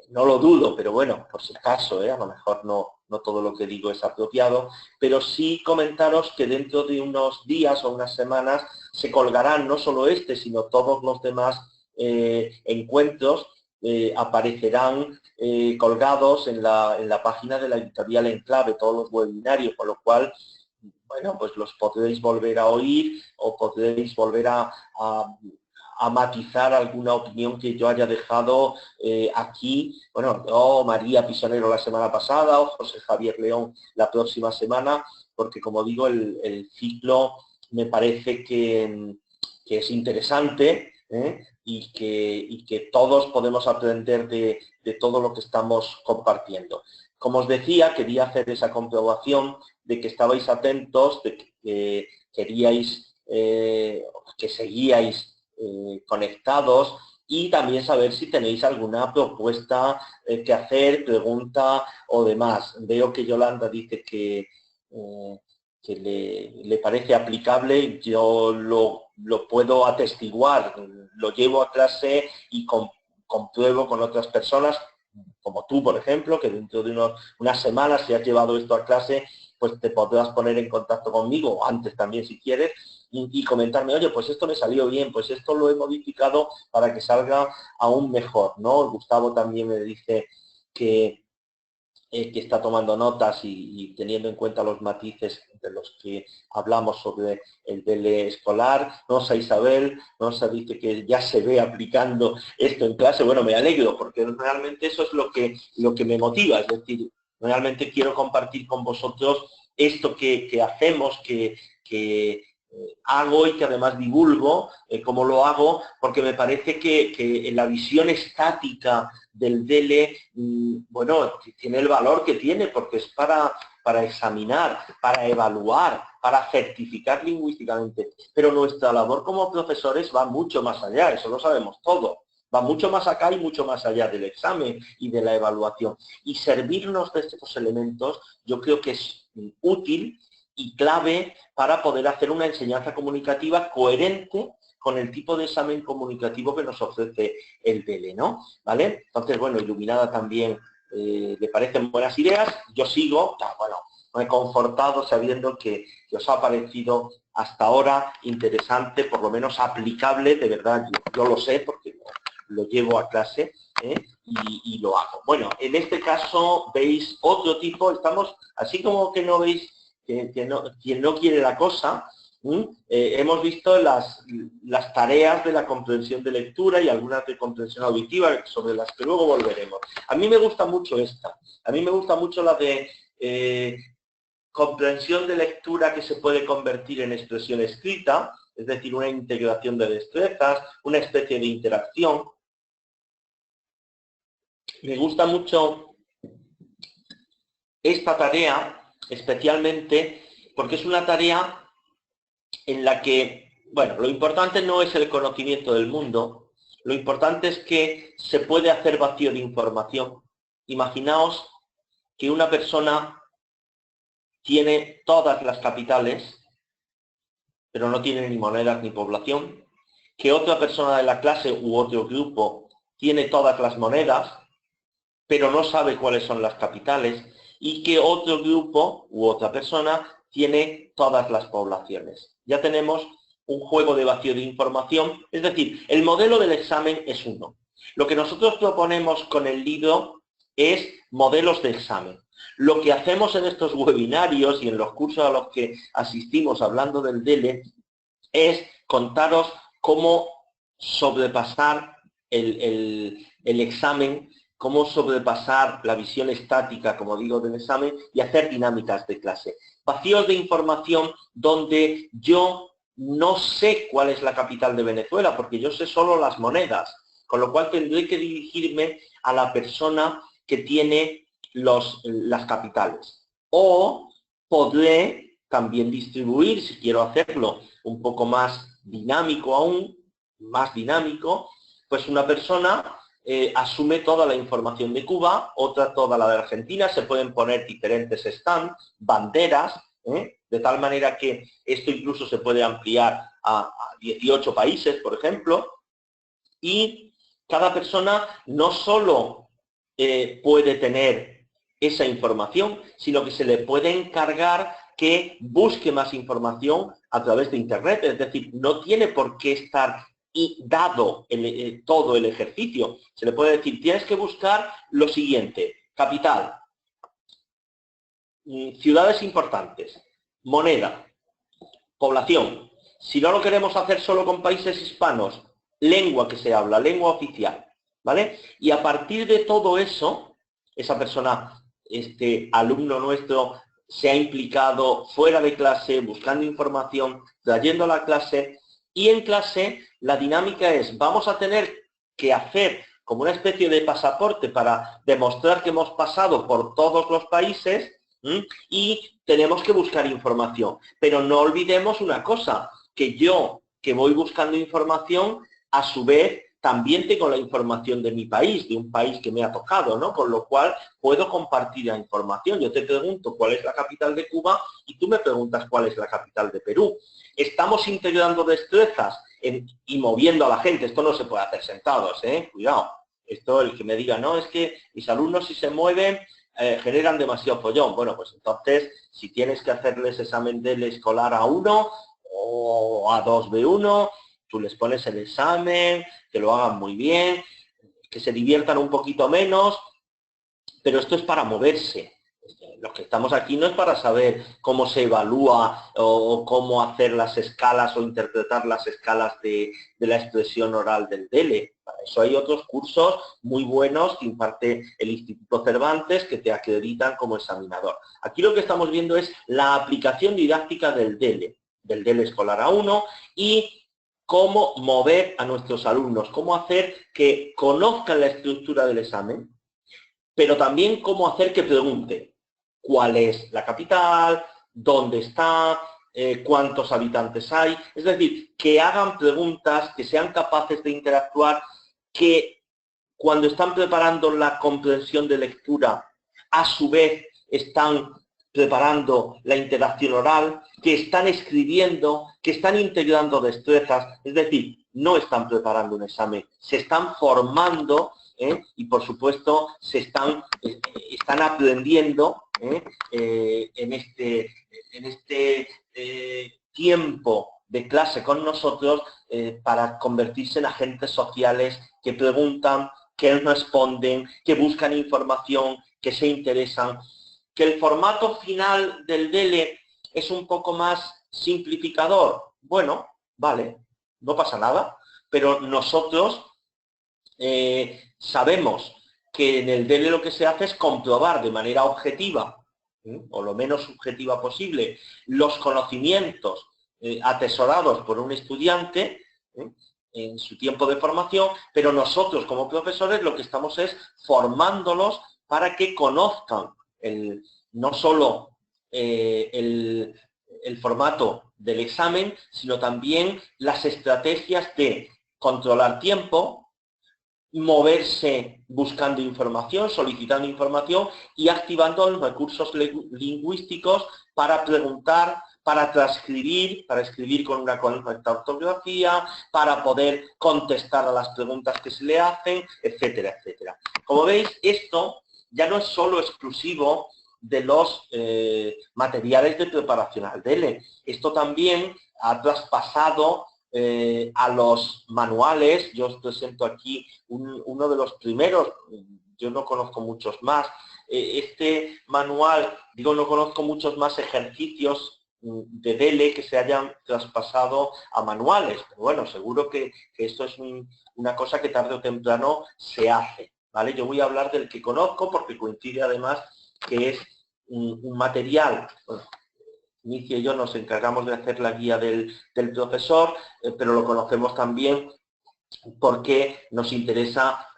No lo dudo, pero bueno, por si acaso, a lo mejor no todo lo que digo es apropiado, pero sí comentaros que dentro de unos días o unas semanas se colgarán no solo este, sino todos los demás encuentros, aparecerán colgados en la página de la editorial Enclave, todos los webinarios, con lo cual, bueno, pues los podréis volver a oír o podréis volver a matizar alguna opinión que yo haya dejado aquí. Bueno, o María Pisonero la semana pasada, o José Javier León la próxima semana, porque como digo, el ciclo me parece que es interesante, y que todos podemos aprender de todo lo que estamos compartiendo. Como os decía, quería hacer esa comprobación de que estabais atentos, de que queríais, que seguíais conectados, y también saber si tenéis alguna propuesta que hacer, pregunta o demás. Veo que Yolanda dice que le parece aplicable, yo lo puedo atestiguar, lo llevo a clase y compruebo con otras personas, como tú, por ejemplo, que dentro de unas semanas, si has llevado esto a clase, pues te podrás poner en contacto conmigo, o antes también si quieres, y comentarme, oye, pues esto me salió bien, pues esto lo he modificado para que salga aún mejor, ¿no? Gustavo también me dice que está tomando notas y teniendo en cuenta los matices de los que hablamos sobre el DELE escolar. Rosa Isabel, Rosa dice que ya se ve aplicando esto en clase. Bueno, me alegro, porque realmente eso es lo que me motiva, es decir, realmente quiero compartir con vosotros esto que hacemos, que hago y que además divulgo, cómo lo hago, porque me parece que en la visión estática del DELE, bueno, tiene el valor que tiene, porque es para examinar, para evaluar, para certificar lingüísticamente. Pero nuestra labor como profesores va mucho más allá, eso lo sabemos todos. Va mucho más acá y mucho más allá del examen y de la evaluación. Y servirnos de estos elementos yo creo que es útil y clave para poder hacer una enseñanza comunicativa coherente con el tipo de examen comunicativo que nos ofrece el DELE, ¿no? ¿Vale? Entonces, bueno, Iluminada también le parecen buenas ideas. Yo sigo, bueno, reconfortado sabiendo que os ha parecido hasta ahora interesante, por lo menos aplicable, de verdad, yo lo sé, porque lo llevo a clase y lo hago. Bueno, en este caso veis otro tipo, estamos, así como que no veis, quien no quiere la cosa, hemos visto las tareas de la comprensión de lectura y algunas de comprensión auditiva, sobre las que luego volveremos. A mí me gusta mucho esta, a mí me gusta mucho la de comprensión de lectura que se puede convertir en expresión escrita, es decir, una integración de destrezas, una especie de interacción. Me gusta mucho esta tarea, especialmente porque es una tarea en la que, bueno, lo importante no es el conocimiento del mundo, lo importante es que se puede hacer vacío de información. Imaginaos que una persona tiene todas las capitales, pero no tiene ni monedas ni población, que otra persona de la clase u otro grupo tiene todas las monedas, pero no sabe cuáles son las capitales, y que otro grupo u otra persona tiene todas las poblaciones. Ya tenemos un juego de vacío de información, es decir, el modelo del examen es uno. Lo que nosotros proponemos con el libro es modelos de examen. Lo que hacemos en estos webinarios y en los cursos a los que asistimos hablando del DELE es contaros cómo sobrepasar el examen, cómo sobrepasar la visión estática, como digo, del examen y hacer dinámicas de clase. Vacíos de información donde yo no sé cuál es la capital de Venezuela, porque yo sé solo las monedas, con lo cual tendré que dirigirme a la persona que tiene las capitales. O podré también distribuir, si quiero hacerlo un poco más dinámico aún, más dinámico, pues una persona asume toda la información de Cuba, otra toda la de Argentina, se pueden poner diferentes stands, banderas, de tal manera que esto incluso se puede ampliar a 18 países, por ejemplo, y cada persona no solo puede tener esa información, sino que se le puede encargar que busque más información a través de Internet, es decir, no tiene por qué estar dado todo el ejercicio. Se le puede decir, tienes que buscar lo siguiente: capital, ciudades importantes, moneda, población. Si no lo queremos hacer solo con países hispanos, lengua que se habla, lengua oficial, ¿vale? Y a partir de todo eso, esa persona, este alumno nuestro, se ha implicado fuera de clase, buscando información, trayendo a la clase, y en clase la dinámica es, vamos a tener que hacer como una especie de pasaporte para demostrar que hemos pasado por todos los países, y tenemos que buscar información. Pero no olvidemos una cosa, que yo, que voy buscando información, a su vez también tengo la información de mi país, de un país que me ha tocado, ¿no? Con lo cual puedo compartir la información. Yo te pregunto cuál es la capital de Cuba y tú me preguntas cuál es la capital de Perú. Estamos integrando destrezas y moviendo a la gente. Esto no se puede hacer sentados, cuidado. Esto, el que me diga, no, es que mis alumnos si se mueven generan demasiado follón. Bueno, pues entonces, si tienes que hacerles examen del escolar A1 o A2 B1, tú les pones el examen, que lo hagan muy bien, que se diviertan un poquito menos, pero esto es para moverse. Los que estamos aquí no es para saber cómo se evalúa o cómo hacer las escalas o interpretar las escalas de la expresión oral del DELE. Para eso hay otros cursos muy buenos que imparte el Instituto Cervantes que te acreditan como examinador. Aquí lo que estamos viendo es la aplicación didáctica del DELE escolar A1 y cómo mover a nuestros alumnos, cómo hacer que conozcan la estructura del examen, pero también cómo hacer que pregunten cuál es la capital, dónde está, cuántos habitantes hay. Es decir, que hagan preguntas, que sean capaces de interactuar, que cuando están preparando la comprensión de lectura, a su vez están preparando la interacción oral, que están escribiendo, que están integrando destrezas, es decir, no están preparando un examen, se están formando y por supuesto están aprendiendo en este tiempo de clase con nosotros para convertirse en agentes sociales que preguntan, que responden, que buscan información, que se interesan. Que el formato final del DELE es un poco más simplificador. Bueno, vale, no pasa nada, pero nosotros sabemos que en el DELE lo que se hace es comprobar de manera objetiva, o lo menos subjetiva posible, los conocimientos atesorados por un estudiante en su tiempo de formación, pero nosotros como profesores lo que estamos es formándolos para que conozcan no solo el formato del examen, sino también las estrategias de controlar tiempo, moverse buscando información, solicitando información y activando los recursos lingüísticos para preguntar, para transcribir, para escribir con una correcta ortografía, para poder contestar a las preguntas que se le hacen, etcétera, etcétera. Como veis, esto ya no es solo exclusivo de los materiales de preparación al DELE. Esto también ha traspasado a los manuales. Yo os presento aquí uno de los primeros, yo no conozco muchos más. Este manual, digo, no conozco muchos más ejercicios de DELE que se hayan traspasado a manuales, pero bueno, seguro que esto es una cosa que tarde o temprano se hace, ¿vale? Yo voy a hablar del que conozco porque coincide además que es un material. Bueno, Inicia y yo nos encargamos de hacer la guía del profesor, pero lo conocemos también porque nos interesa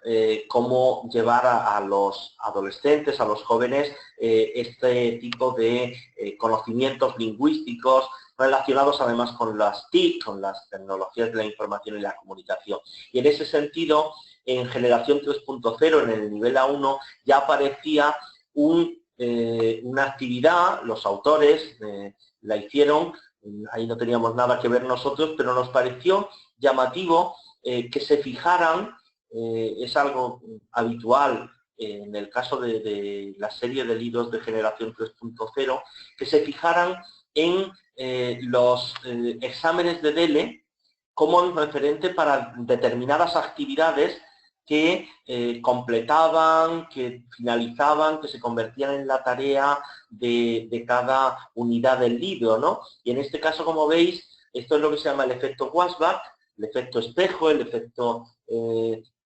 cómo llevar a los adolescentes, a los jóvenes, este tipo de conocimientos lingüísticos relacionados además con las TIC, con las tecnologías de la información y la comunicación. Y en ese sentido, en Generación 3.0, en el nivel A1, ya aparecía una actividad, los autores la hicieron, ahí no teníamos nada que ver nosotros, pero nos pareció llamativo que se fijaran, es algo habitual en el caso de la serie de libros de Generación 3.0, que se fijaran en los exámenes de DELE como un referente para determinadas actividades que completaban, que finalizaban, que se convertían en la tarea de cada unidad del libro, ¿no? Y en este caso, como veis, esto es lo que se llama el efecto Wasbach, el efecto espejo, el efecto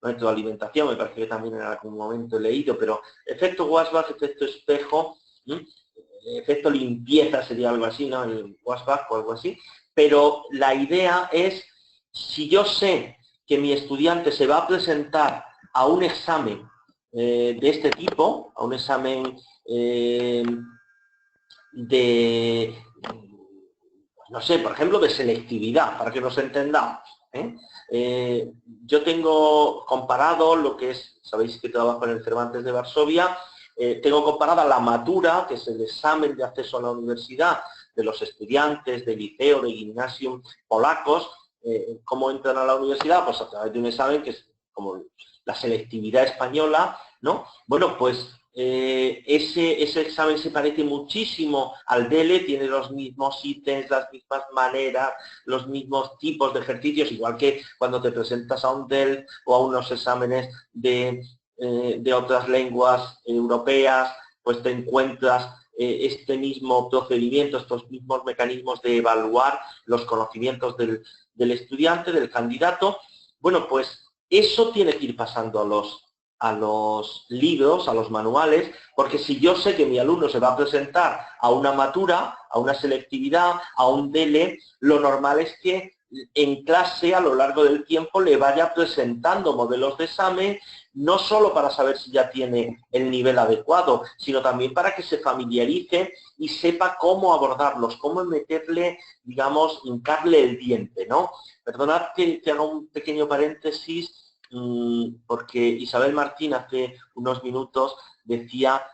retroalimentación, me parece que también en algún momento he leído, pero efecto Wasbach, efecto espejo, efecto limpieza sería algo así, ¿no? El Wasbach o algo así, pero la idea es, si yo sé que mi estudiante se va a presentar a un examen de este tipo, a un examen de, no sé, por ejemplo, de selectividad, para que nos entendamos. Yo tengo comparado lo que es, sabéis que trabajo en el Cervantes de Varsovia, tengo comparada la matura, que es el examen de acceso a la universidad de los estudiantes de liceo, de gimnasium polacos. ¿Cómo entran a la universidad? Pues a través de un examen que es como la selectividad española, ¿no? Bueno, pues ese examen se parece muchísimo al DELE, tiene los mismos ítems, las mismas maneras, los mismos tipos de ejercicios, igual que cuando te presentas a un DEL o a unos exámenes de otras lenguas europeas, pues te encuentras este mismo procedimiento, estos mismos mecanismos de evaluar los conocimientos del estudiante, del candidato. Bueno, pues eso tiene que ir pasando a los libros, a los manuales, porque si yo sé que mi alumno se va a presentar a una matura, a una selectividad, a un DELE, lo normal es que en clase a lo largo del tiempo le vaya presentando modelos de examen, no solo para saber si ya tiene el nivel adecuado, sino también para que se familiarice y sepa cómo abordarlos, cómo meterle, digamos, hincarle el diente, ¿no? Perdonad que haga un pequeño paréntesis, porque Isabel Martín hace unos minutos decía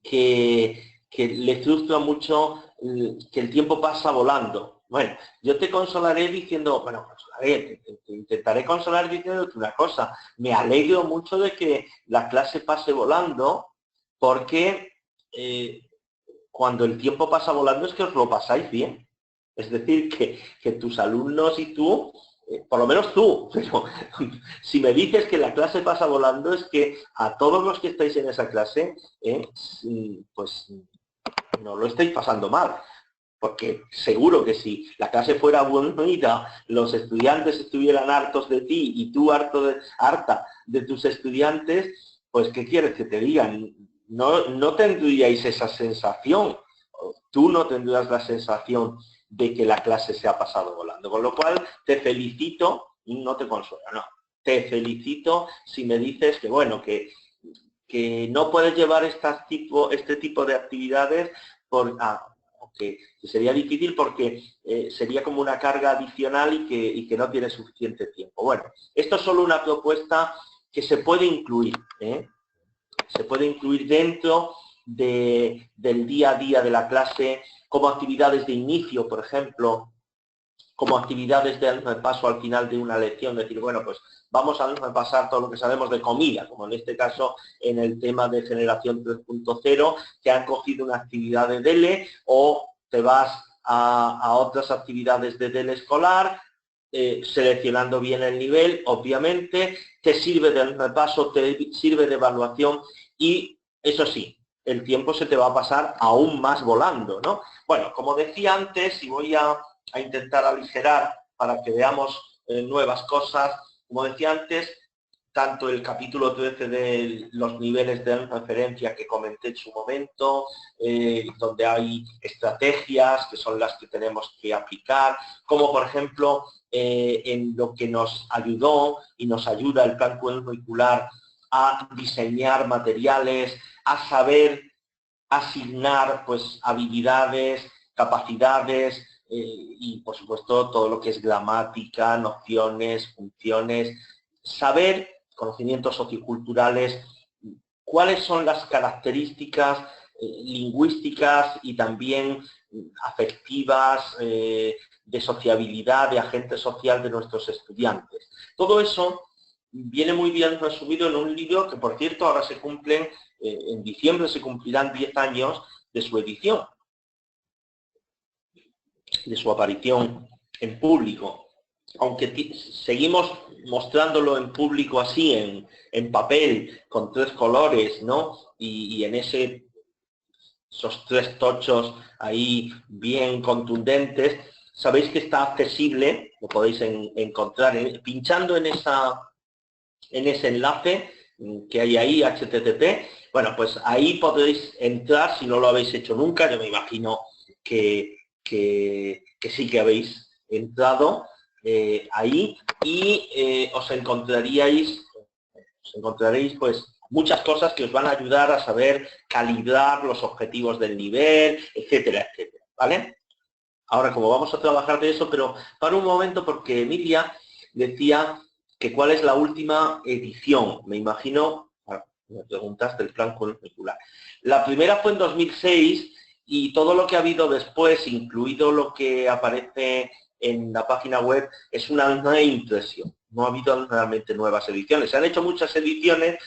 que le frustra mucho que el tiempo pasa volando. Bueno, yo te consolaré diciendo, bueno, te intentaré consolar diciéndote una cosa. Me alegro mucho de que la clase pase volando, porque cuando el tiempo pasa volando es que os lo pasáis bien. Es decir, que tus alumnos y tú, por lo menos tú, pero si me dices que la clase pasa volando, es que a todos los que estáis en esa clase, pues no lo estáis pasando mal. Porque seguro que si la clase fuera bonita, los estudiantes estuvieran hartos de ti y tú harta de tus estudiantes, pues ¿qué quieres que te digan? No tendríais esa sensación. Tú no tendrás la sensación de que la clase se ha pasado volando. Con lo cual, te felicito, no te consuelo, no. Te felicito si me dices que, bueno, que no puedes llevar este tipo de actividades que sería difícil porque sería como una carga adicional y que no tiene suficiente tiempo. Bueno, esto es solo una propuesta que se puede incluir, se puede incluir dentro del día a día de la clase, como actividades de inicio, por ejemplo, como actividades de paso al final de una lección, decir, bueno, pues vamos a repasar todo lo que sabemos de comida, como en este caso en el tema de generación 3.0, que han cogido una actividad de DELE, o te vas a otras actividades de DELE escolar, seleccionando bien el nivel, obviamente, te sirve de repaso, te sirve de evaluación y, eso sí, el tiempo se te va a pasar aún más volando, ¿no? Bueno, como decía antes, y voy a intentar aligerar para que veamos nuevas cosas. Como decía antes, tanto el capítulo 13 de los niveles de referencia que comenté en su momento, donde hay estrategias que son las que tenemos que aplicar, como por ejemplo en lo que nos ayudó y nos ayuda el plan curricular a diseñar materiales, a saber asignar pues habilidades, capacidades, y por supuesto todo lo que es gramática, nociones, funciones, saber, conocimientos socioculturales, cuáles son las características lingüísticas y también afectivas, de sociabilidad, de agente social de nuestros estudiantes. Todo eso viene muy bien resumido en un libro que, por cierto, ahora se cumplen, en diciembre se cumplirán 10 años de su edición, de su aparición en público. Aunque seguimos mostrándolo en público así, en papel, con 3 colores, ¿no? Y en esos 3 tochos ahí bien contundentes, sabéis que está accesible, lo podéis encontrar pinchando en ese enlace que hay ahí, HTTP. Bueno, pues ahí podéis entrar si no lo habéis hecho nunca. Yo me imagino que sí que habéis entrado ahí y os encontraréis pues muchas cosas que os van a ayudar a saber calibrar los objetivos del nivel, etcétera, etcétera, ¿vale? Ahora, como vamos a trabajar de eso, pero para un momento, porque Emilia decía que cuál es la última edición. Me imagino, me preguntaste el plan curricular. La primera fue en 2006 y todo lo que ha habido después, incluido lo que aparece en la página web, es una reimpresión. No ha habido realmente nuevas ediciones. Se han hecho muchas ediciones,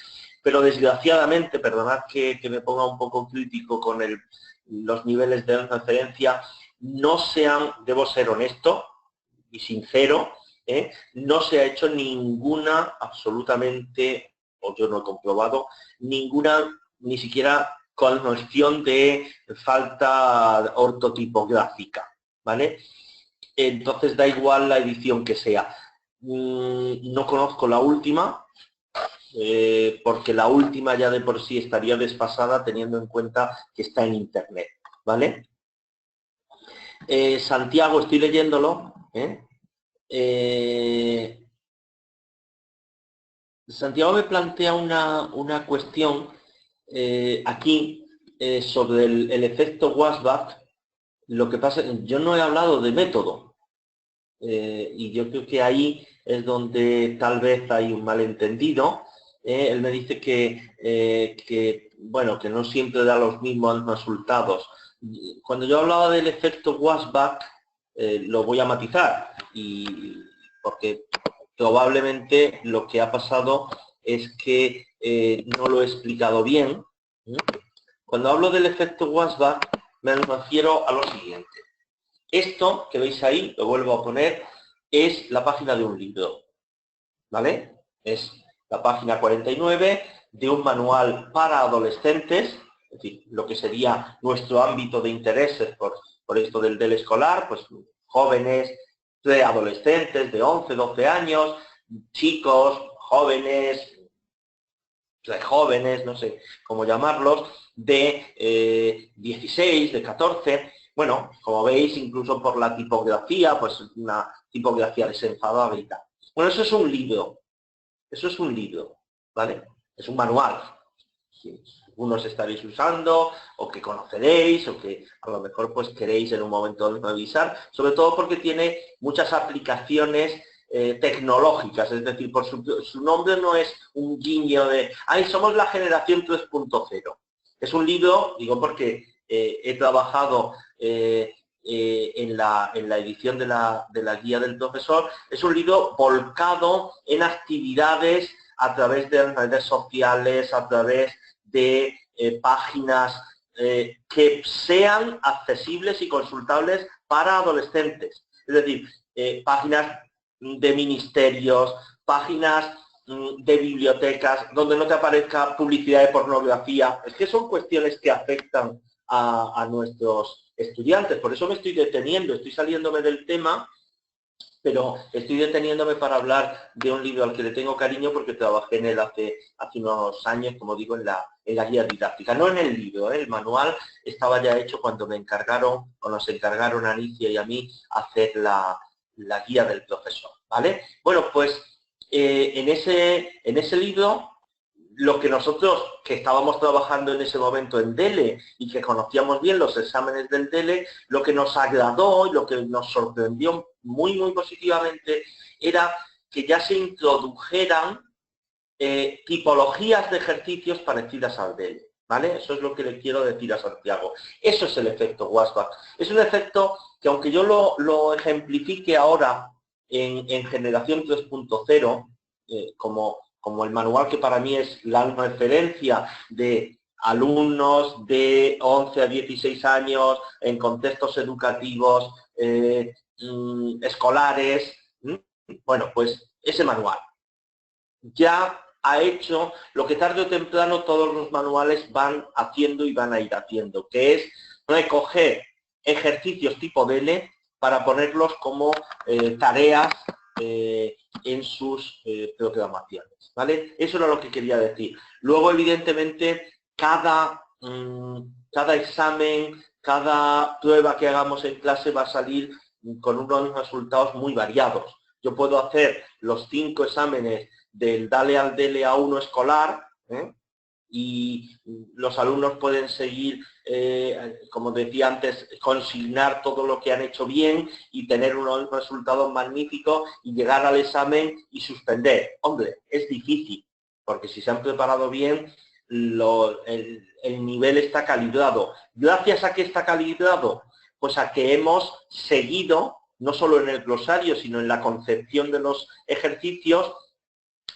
pero desgraciadamente, perdonad que me ponga un poco crítico con los niveles de referencia, no debo ser honesto y sincero, no se ha hecho ninguna, absolutamente, o yo no he comprobado, ninguna, ni siquiera corrección de falta ortotipográfica, ¿vale? Entonces da igual la edición que sea. No conozco la última, porque la última ya de por sí estaría desfasada teniendo en cuenta que está en internet, ¿vale? Santiago, estoy leyéndolo. Santiago me plantea una cuestión aquí sobre el efecto Wasbach. Lo que pasa es que yo no he hablado de método y yo creo que ahí es donde tal vez hay un malentendido. Él me dice bueno, que no siempre da los mismos resultados. Cuando yo hablaba del efecto Wasbach, lo voy a matizar, porque probablemente lo que ha pasado es que no lo he explicado bien. Cuando hablo del efecto Wasbach, me refiero a lo siguiente. Esto que veis ahí, lo vuelvo a poner, es la página de un libro, ¿vale? Es la página 49 de un manual para adolescentes, es decir, lo que sería nuestro ámbito de intereses por esto del escolar, pues jóvenes, de adolescentes de 11, 12 años, chicos, jóvenes, de jóvenes, no sé cómo llamarlos, de 16, de 14. Bueno, como veis, incluso por la tipografía, pues una tipografía desenfadada y tal. Bueno, eso es un libro. Eso es un libro, ¿vale? Es un manual. Que algunos estaréis usando, o que conoceréis, o que a lo mejor pues queréis en un momento revisar, sobre todo porque tiene muchas aplicaciones tecnológicas, es decir, por su nombre no es un guiño de, ¡ay, somos la generación 3.0! Es un libro, digo porque he trabajado en la edición de la guía del profesor, es un libro volcado en actividades a través de redes sociales, a través de páginas que sean accesibles y consultables para adolescentes. Es decir, páginas de ministerios, páginas de bibliotecas, donde no te aparezca publicidad de pornografía. Es que son cuestiones que afectan a nuestros estudiantes. Por eso me estoy deteniendo, estoy saliéndome del tema, pero estoy deteniéndome para hablar de un libro al que le tengo cariño porque trabajé en él hace unos años, como digo, en la guía didáctica. No en el libro, el manual estaba ya hecho cuando me encargaron, o nos encargaron a Alicia y a mí, hacer la guía del profesor, ¿vale? Bueno, pues en ese libro, lo que nosotros, que estábamos trabajando en ese momento en DELE y que conocíamos bien los exámenes del DELE, lo que nos agradó y lo que nos sorprendió muy, muy positivamente era que ya se introdujeran tipologías de ejercicios parecidas al DELE, ¿vale? Eso es lo que le quiero decir a Santiago. Eso es el efecto Wasbach. Es un efecto que, aunque yo lo ejemplifique ahora en Generación 3.0, como el manual que para mí es la referencia de alumnos de 11 a 16 años en contextos educativos escolares, bueno, pues ese manual ya ha hecho lo que tarde o temprano todos los manuales van haciendo y van a ir haciendo, que es recoger ejercicios tipo DELE para ponerlos como tareas en sus programaciones, ¿vale? Eso era lo que quería decir. Luego, evidentemente, cada examen, cada prueba que hagamos en clase va a salir con unos resultados muy variados. Yo puedo hacer los 5 exámenes del DALE al DELE A1 escolar, y los alumnos pueden seguir, como decía antes, consignar todo lo que han hecho bien y tener unos resultados magníficos y llegar al examen y suspender. Hombre, es difícil, porque si se han preparado bien, el nivel está calibrado. ¿Gracias a qué está calibrado? Pues a que hemos seguido, no solo en el glosario, sino en la concepción de los ejercicios,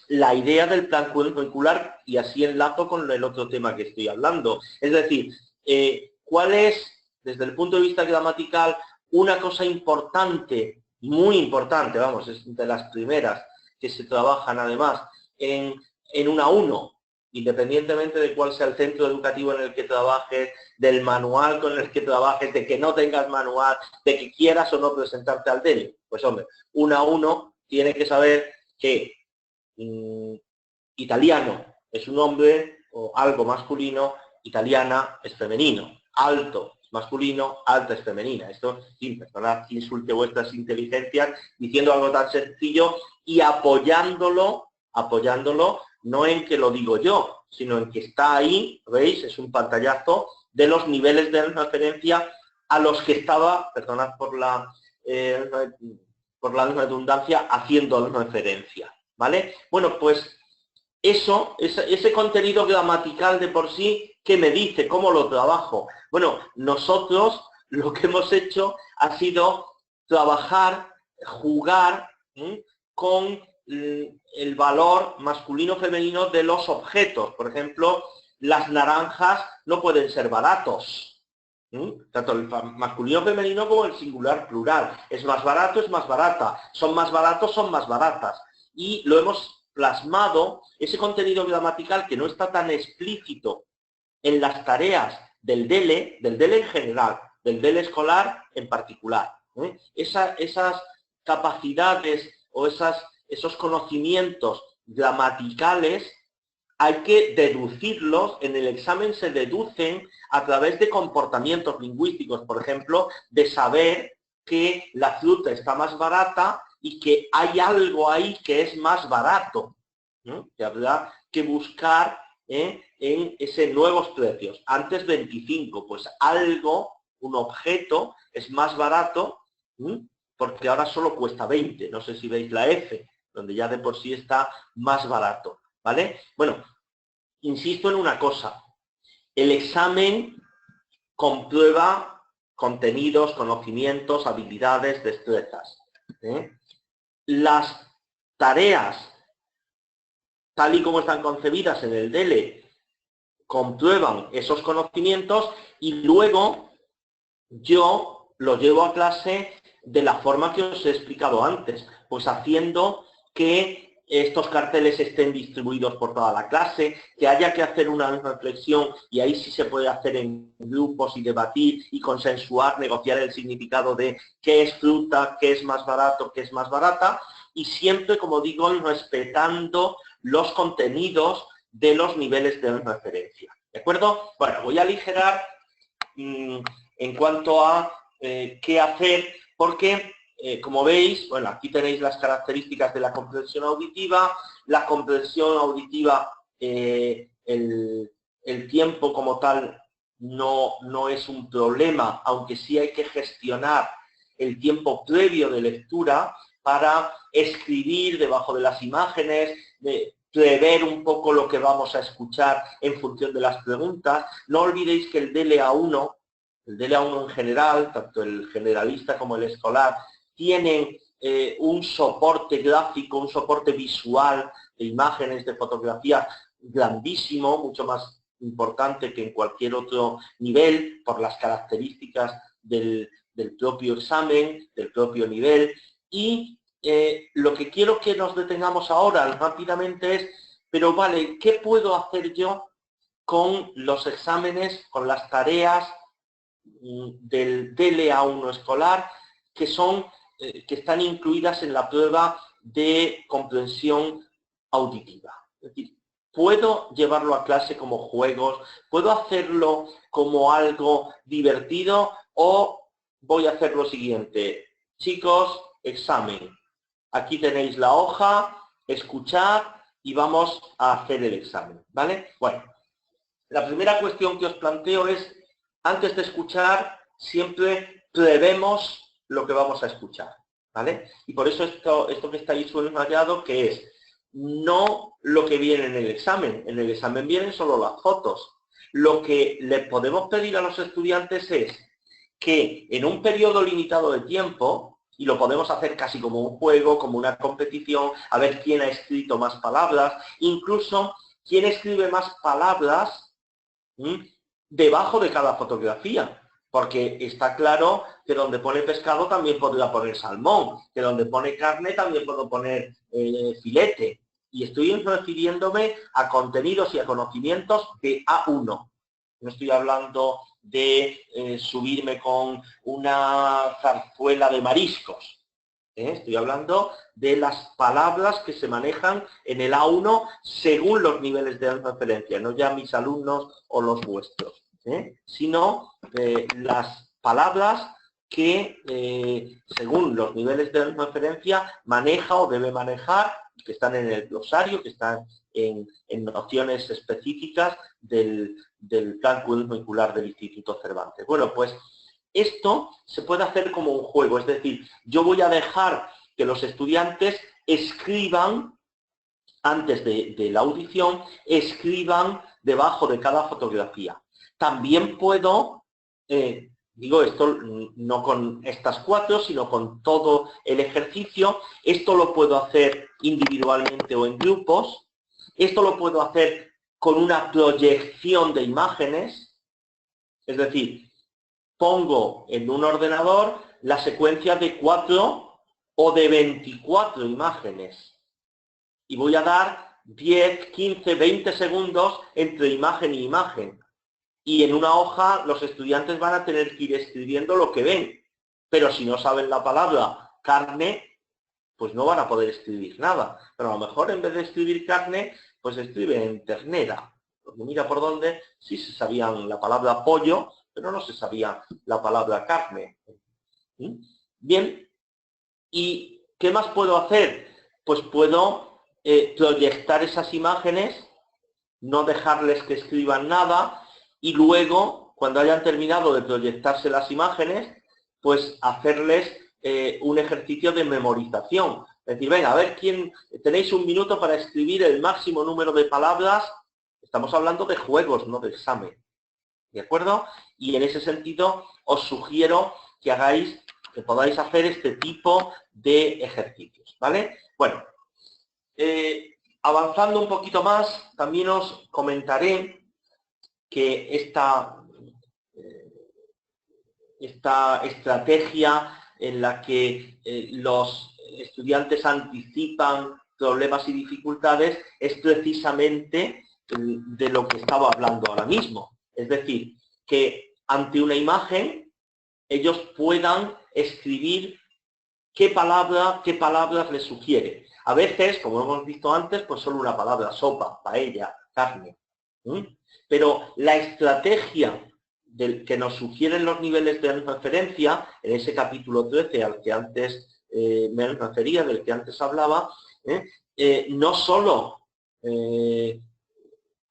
la idea del plan curricular, y así enlazo con el otro tema que estoy hablando. Es decir, ¿cuál es, desde el punto de vista gramatical, una cosa importante, muy importante, vamos, es de las primeras que se trabajan además en una A1, independientemente de cuál sea el centro educativo en el que trabajes, del manual con el que trabajes, de que no tengas manual, de que quieras o no presentarte al DELE? Pues hombre, una A1 tiene que saber que italiano es un hombre o algo masculino, italiana es femenino, alto es masculino, alta es femenina. Esto, sin perdonad que insulte vuestras inteligencias diciendo algo tan sencillo y apoyándolo no en que lo digo yo, sino en que está ahí, ¿veis? Es un pantallazo de los niveles de referencia a los que estaba, perdonad por la redundancia, haciendo referencia, ¿vale? Bueno, pues ese contenido gramatical de por sí, ¿qué me dice? ¿Cómo lo trabajo? Bueno, nosotros lo que hemos hecho ha sido trabajar, jugar con el valor masculino-femenino de los objetos. Por ejemplo, las naranjas no pueden ser baratos, Tanto el masculino femenino como el singular plural. Es más barato, es más barata. Son más baratos, son más baratas. Y lo hemos plasmado, ese contenido gramatical que no está tan explícito en las tareas del DELE en general, del DELE escolar en particular. Esas capacidades o esos conocimientos gramaticales hay que deducirlos, en el examen se deducen a través de comportamientos lingüísticos, por ejemplo, de saber que la fruta está más barata y que hay algo ahí que es más barato, ¿no? Que habrá que buscar en ese nuevos precios. Antes 25, pues algo, un objeto, es más barato, porque ahora solo cuesta 20. No sé si veis la F, donde ya de por sí está más barato. ¿Vale? Bueno, insisto en una cosa. El examen comprueba contenidos, conocimientos, habilidades, destrezas. Las tareas, tal y como están concebidas en el DELE, comprueban esos conocimientos y luego yo los llevo a clase de la forma que os he explicado antes, pues haciendo que estos carteles estén distribuidos por toda la clase, que haya que hacer una reflexión y ahí sí se puede hacer en grupos y debatir y consensuar, negociar el significado de qué es fruta, qué es más barato, qué es más barata, y siempre, como digo, respetando los contenidos de los niveles de referencia. ¿De acuerdo? Bueno, voy a aligerar en cuanto a qué hacer, porque como veis, bueno, aquí tenéis las características de la comprensión auditiva. La comprensión auditiva, el tiempo como tal no es un problema, aunque sí hay que gestionar el tiempo previo de lectura para escribir debajo de las imágenes, prever un poco lo que vamos a escuchar en función de las preguntas. No olvidéis que el DLA1 en general, tanto el generalista como el escolar, tienen un soporte gráfico, un soporte visual de imágenes, de fotografía grandísimo, mucho más importante que en cualquier otro nivel, por las características del propio examen, del propio nivel. Y lo que quiero que nos detengamos ahora rápidamente es, pero vale, ¿qué puedo hacer yo con los exámenes, con las tareas del DLA1 escolar que están incluidas en la prueba de comprensión auditiva? Es decir, puedo llevarlo a clase como juegos, puedo hacerlo como algo divertido, o voy a hacer lo siguiente. Chicos, examen. Aquí tenéis la hoja, escuchad y vamos a hacer el examen, ¿vale? Bueno, la primera cuestión que os planteo es, antes de escuchar, siempre prevemos lo que vamos a escuchar, ¿vale? Y por eso esto que está ahí subrayado, que es no lo que viene en el examen. En el examen vienen solo las fotos. Lo que les podemos pedir a los estudiantes es que en un periodo limitado de tiempo, y lo podemos hacer casi como un juego, como una competición, a ver quién ha escrito más palabras, incluso quién escribe más palabras debajo de cada fotografía, porque está claro que donde pone pescado también podría poner salmón, que donde pone carne también puedo poner filete, y estoy refiriéndome a contenidos y a conocimientos de A1. No estoy hablando de subirme con una zarzuela de mariscos. Estoy hablando de las palabras que se manejan en el A1 según los niveles de referencia, no ya mis alumnos o los vuestros, sino las palabras que según los niveles de referencia maneja o debe manejar, que están en el glosario, que están en nociones específicas del plan curricular del Instituto Cervantes. Bueno, pues esto se puede hacer como un juego, es decir, yo voy a dejar que los estudiantes escriban, antes de la audición, escriban debajo de cada fotografía. También puedo, digo esto no con estas 4, sino con todo el ejercicio, esto lo puedo hacer individualmente o en grupos, esto lo puedo hacer con una proyección de imágenes, es decir, pongo en un ordenador la secuencia de 4 o de 24 imágenes. Y voy a dar 10, 15, 20 segundos entre imagen y imagen. Y en una hoja los estudiantes van a tener que ir escribiendo lo que ven. Pero si no saben la palabra carne, pues no van a poder escribir nada. Pero a lo mejor en vez de escribir carne, pues escriben ternera. Porque mira por dónde, sí se sabían la palabra pollo, pero no se sabía la palabra carne. Bien, ¿y qué más puedo hacer? Pues puedo proyectar esas imágenes, no dejarles que escriban nada, y luego, cuando hayan terminado de proyectarse las imágenes, pues hacerles un ejercicio de memorización. Es decir, venga, a ver quién, tenéis un minuto para escribir el máximo número de palabras. Estamos hablando de juegos, no de examen. ¿De acuerdo? Y en ese sentido os sugiero que podáis hacer este tipo de ejercicios, ¿vale? Bueno, avanzando un poquito más, también os comentaré que esta estrategia en la que los estudiantes anticipan problemas y dificultades es precisamente de lo que estaba hablando ahora mismo. Es decir, que ante una imagen ellos puedan escribir qué palabras les sugiere. A veces, como hemos visto antes, pues solo una palabra, sopa, paella, carne. Pero la estrategia que nos sugieren los niveles de referencia, en ese capítulo 13 al que antes me refería, del que antes hablaba, no solo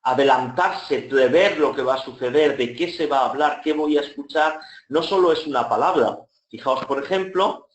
adelantarse, prever lo que va a suceder, de qué se va a hablar, qué voy a escuchar, no solo es una palabra. Fijaos, por ejemplo,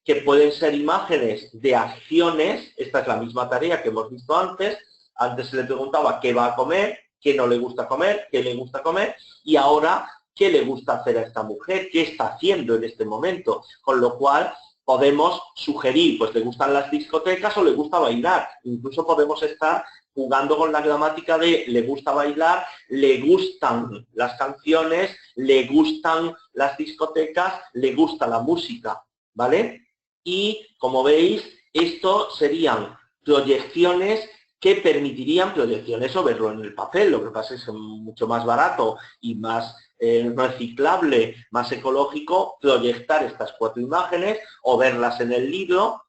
que pueden ser imágenes de acciones. Esta es la misma tarea que hemos visto antes. Antes se le preguntaba qué va a comer, qué no le gusta comer, qué le gusta comer, y ahora qué le gusta hacer a esta mujer, qué está haciendo en este momento. Con lo cual podemos sugerir, pues le gustan las discotecas o le gusta bailar. Incluso podemos estar jugando con la gramática de le gusta bailar, le gustan las canciones, le gustan las discotecas, le gusta la música, ¿vale? Y como veis, esto serían proyecciones que permitirían proyecciones o verlo en el papel. Lo que pasa es que es mucho más barato y más reciclable, más ecológico proyectar estas 4 imágenes o verlas en el libro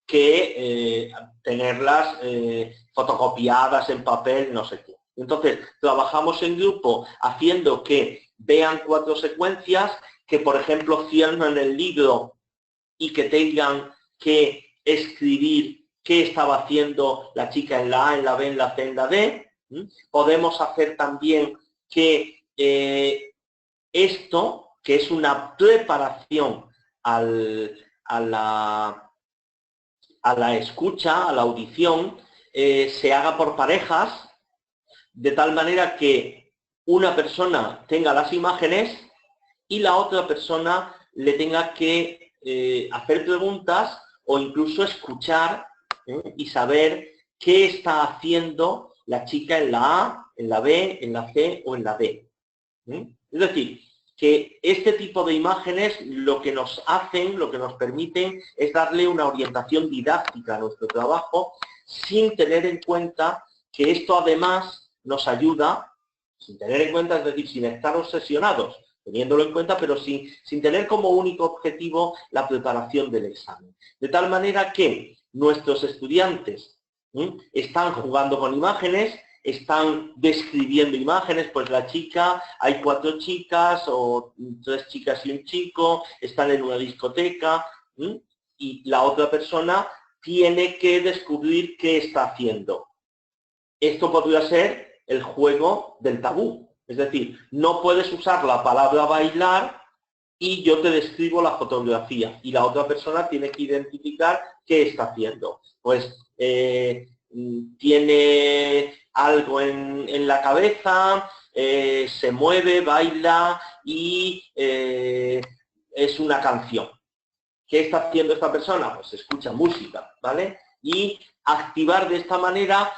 que tenerlas fotocopiadas en papel, no sé qué. Entonces, trabajamos en grupo haciendo que vean 4 secuencias, que por ejemplo cierren el libro y que tengan que escribir qué estaba haciendo la chica en la A, en la B, en la C, en la D. Podemos hacer también que esto, que es una preparación a la escucha, a la audición, se haga por parejas, de tal manera que una persona tenga las imágenes y la otra persona le tenga que hacer preguntas o incluso escuchar y saber qué está haciendo la chica en la A, en la B, en la C o en la D. Es decir, que este tipo de imágenes lo que nos hacen, lo que nos permiten es darle una orientación didáctica a nuestro trabajo sin tener en cuenta que esto además nos ayuda, sin tener en cuenta, es decir, sin estar obsesionados, teniéndolo en cuenta, pero sin tener como único objetivo la preparación del examen. De tal manera que nuestros estudiantes están jugando con imágenes, están describiendo imágenes, pues la chica, hay 4 chicas o 3 chicas y un chico, están en una discoteca y la otra persona tiene que descubrir qué está haciendo. Esto podría ser el juego del tabú, es decir, no puedes usar la palabra bailar y yo te describo la fotografía y la otra persona tiene que identificar qué está haciendo. Pues tiene algo en la cabeza, se mueve, baila y es una canción. ¿Qué está haciendo esta persona? Pues escucha música, ¿vale? Y activar de esta manera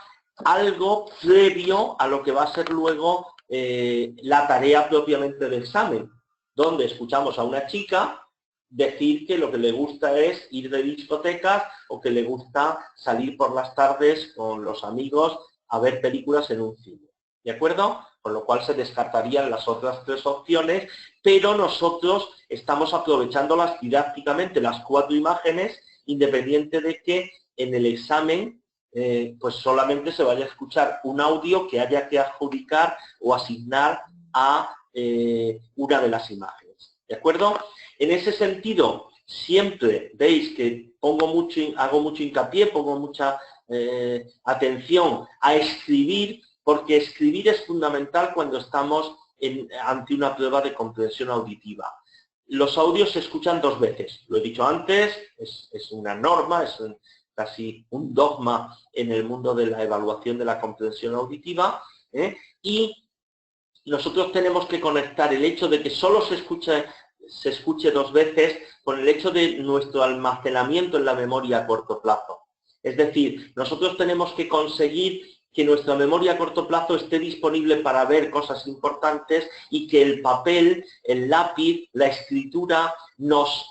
algo previo a lo que va a ser luego la tarea propiamente del examen. donde escuchamos a una chica decir que lo que le gusta es ir de discotecas o que le gusta salir por las tardes con los amigos a ver películas en un cine. ¿De acuerdo? Con lo cual se descartarían las otras tres opciones, pero nosotros estamos aprovechándolas didácticamente, las 4 imágenes, independiente de que en el examen pues solamente se vaya a escuchar un audio que haya que adjudicar o asignar a una de las imágenes. ¿De acuerdo? En ese sentido, siempre veis que hago mucho hincapié, pongo mucha atención a escribir, porque escribir es fundamental cuando estamos ante una prueba de comprensión auditiva. Los audios se escuchan 2 veces, lo he dicho antes, es una norma, es casi un dogma en el mundo de la evaluación de la comprensión auditiva, y nosotros tenemos que conectar el hecho de que solo se escuche 2 veces con el hecho de nuestro almacenamiento en la memoria a corto plazo. Es decir, nosotros tenemos que conseguir que nuestra memoria a corto plazo esté disponible para ver cosas importantes y que el papel, el lápiz, la escritura nos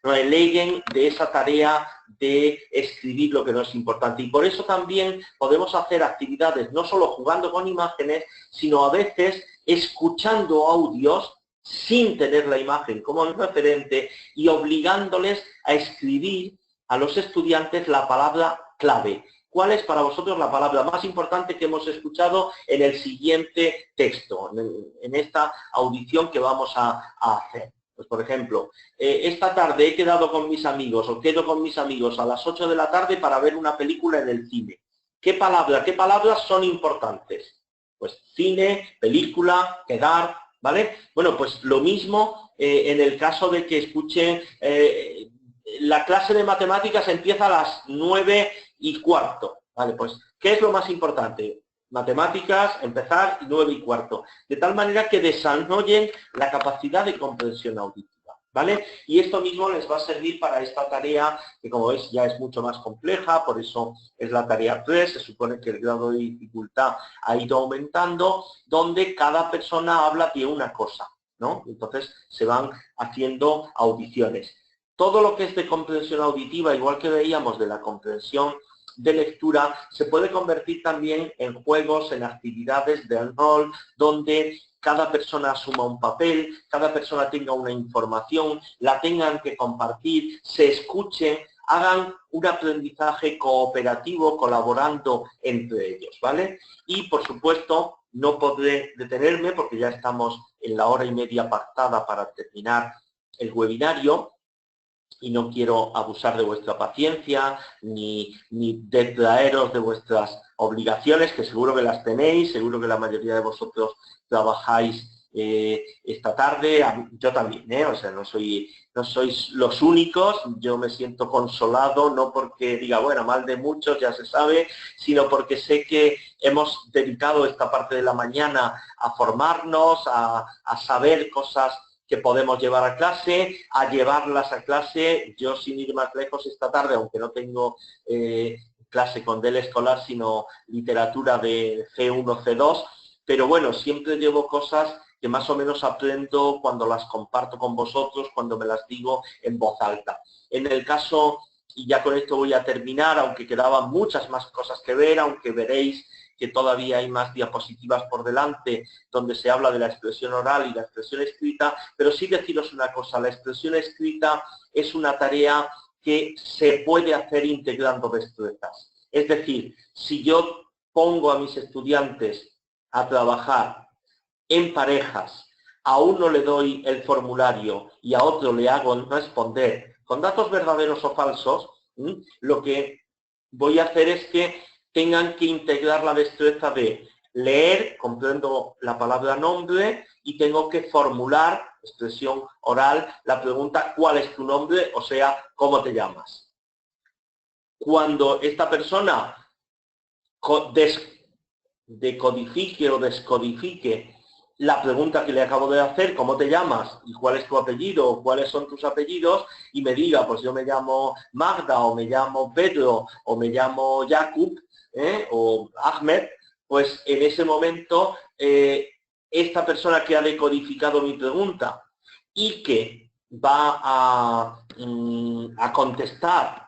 releguen de esa tarea de escribir lo que no es importante. Y por eso también podemos hacer actividades no solo jugando con imágenes, sino a veces escuchando audios sin tener la imagen como referente y obligándoles a escribir a los estudiantes la palabra clave. ¿Cuál es para vosotros la palabra más importante que hemos escuchado en el siguiente texto, en esta audición que vamos a hacer? Pues, por ejemplo, esta tarde he quedado con mis amigos o quedo con mis amigos a las 8 de la tarde para ver una película en el cine. ¿Qué palabras son importantes? Pues cine, película, quedar, ¿vale? Bueno, pues lo mismo en el caso de que escuchen la clase de matemáticas empieza a las 9:15, ¿vale? Pues, ¿qué es lo más importante? Matemáticas, empezar, 9:15. De tal manera que desarrollen la capacidad de comprensión auditiva, ¿vale? Y esto mismo les va a servir para esta tarea, que como veis ya es mucho más compleja, por eso es la tarea 3, se supone que el grado de dificultad ha ido aumentando, donde cada persona habla de una cosa, ¿no? Entonces se van haciendo audiciones. Todo lo que es de comprensión auditiva, igual que veíamos de la comprensión de lectura, se puede convertir también en juegos, en actividades de rol, donde cada persona asuma un papel, cada persona tenga una información, la tengan que compartir, se escuchen, hagan un aprendizaje cooperativo, colaborando entre ellos, ¿vale? Y, por supuesto, no podré detenerme porque ya estamos en la 1:30 pactada para terminar el webinario, y no quiero abusar de vuestra paciencia, ni detraeros de vuestras obligaciones, que seguro que las tenéis, seguro que la mayoría de vosotros trabajáis esta tarde, yo también, o sea, no sois los únicos, yo me siento consolado, no porque diga, bueno, mal de muchos, ya se sabe, sino porque sé que hemos dedicado esta parte de la mañana a formarnos, a saber cosas que podemos llevar a clase, a llevarlas a clase. Yo, sin ir más lejos, esta tarde, aunque no tengo clase con del escolar, sino literatura de C1, C2, pero bueno, siempre llevo cosas que más o menos aprendo cuando las comparto con vosotros, cuando me las digo en voz alta. En el caso, y ya con esto voy a terminar, aunque quedaban muchas más cosas que ver, aunque veréis que todavía hay más diapositivas por delante, donde se habla de la expresión oral y la expresión escrita, pero sí deciros una cosa, la expresión escrita es una tarea que se puede hacer integrando destrezas. Es decir, si yo pongo a mis estudiantes a trabajar en parejas, a uno le doy el formulario y a otro le hago responder con datos verdaderos o falsos, lo que voy a hacer es que tengan que integrar la destreza de leer, comprendo la palabra nombre, y tengo que formular, expresión oral, la pregunta ¿cuál es tu nombre? O sea, ¿cómo te llamas? Cuando esta persona decodifique o descodifique la pregunta que le acabo de hacer, ¿cómo te llamas? ¿Y cuál es tu apellido? ¿O cuáles son tus apellidos? Y me diga, pues yo me llamo Magda, o me llamo Pedro, o me llamo Jakub, o Ahmed, pues en ese momento esta persona que ha decodificado mi pregunta y que va a contestar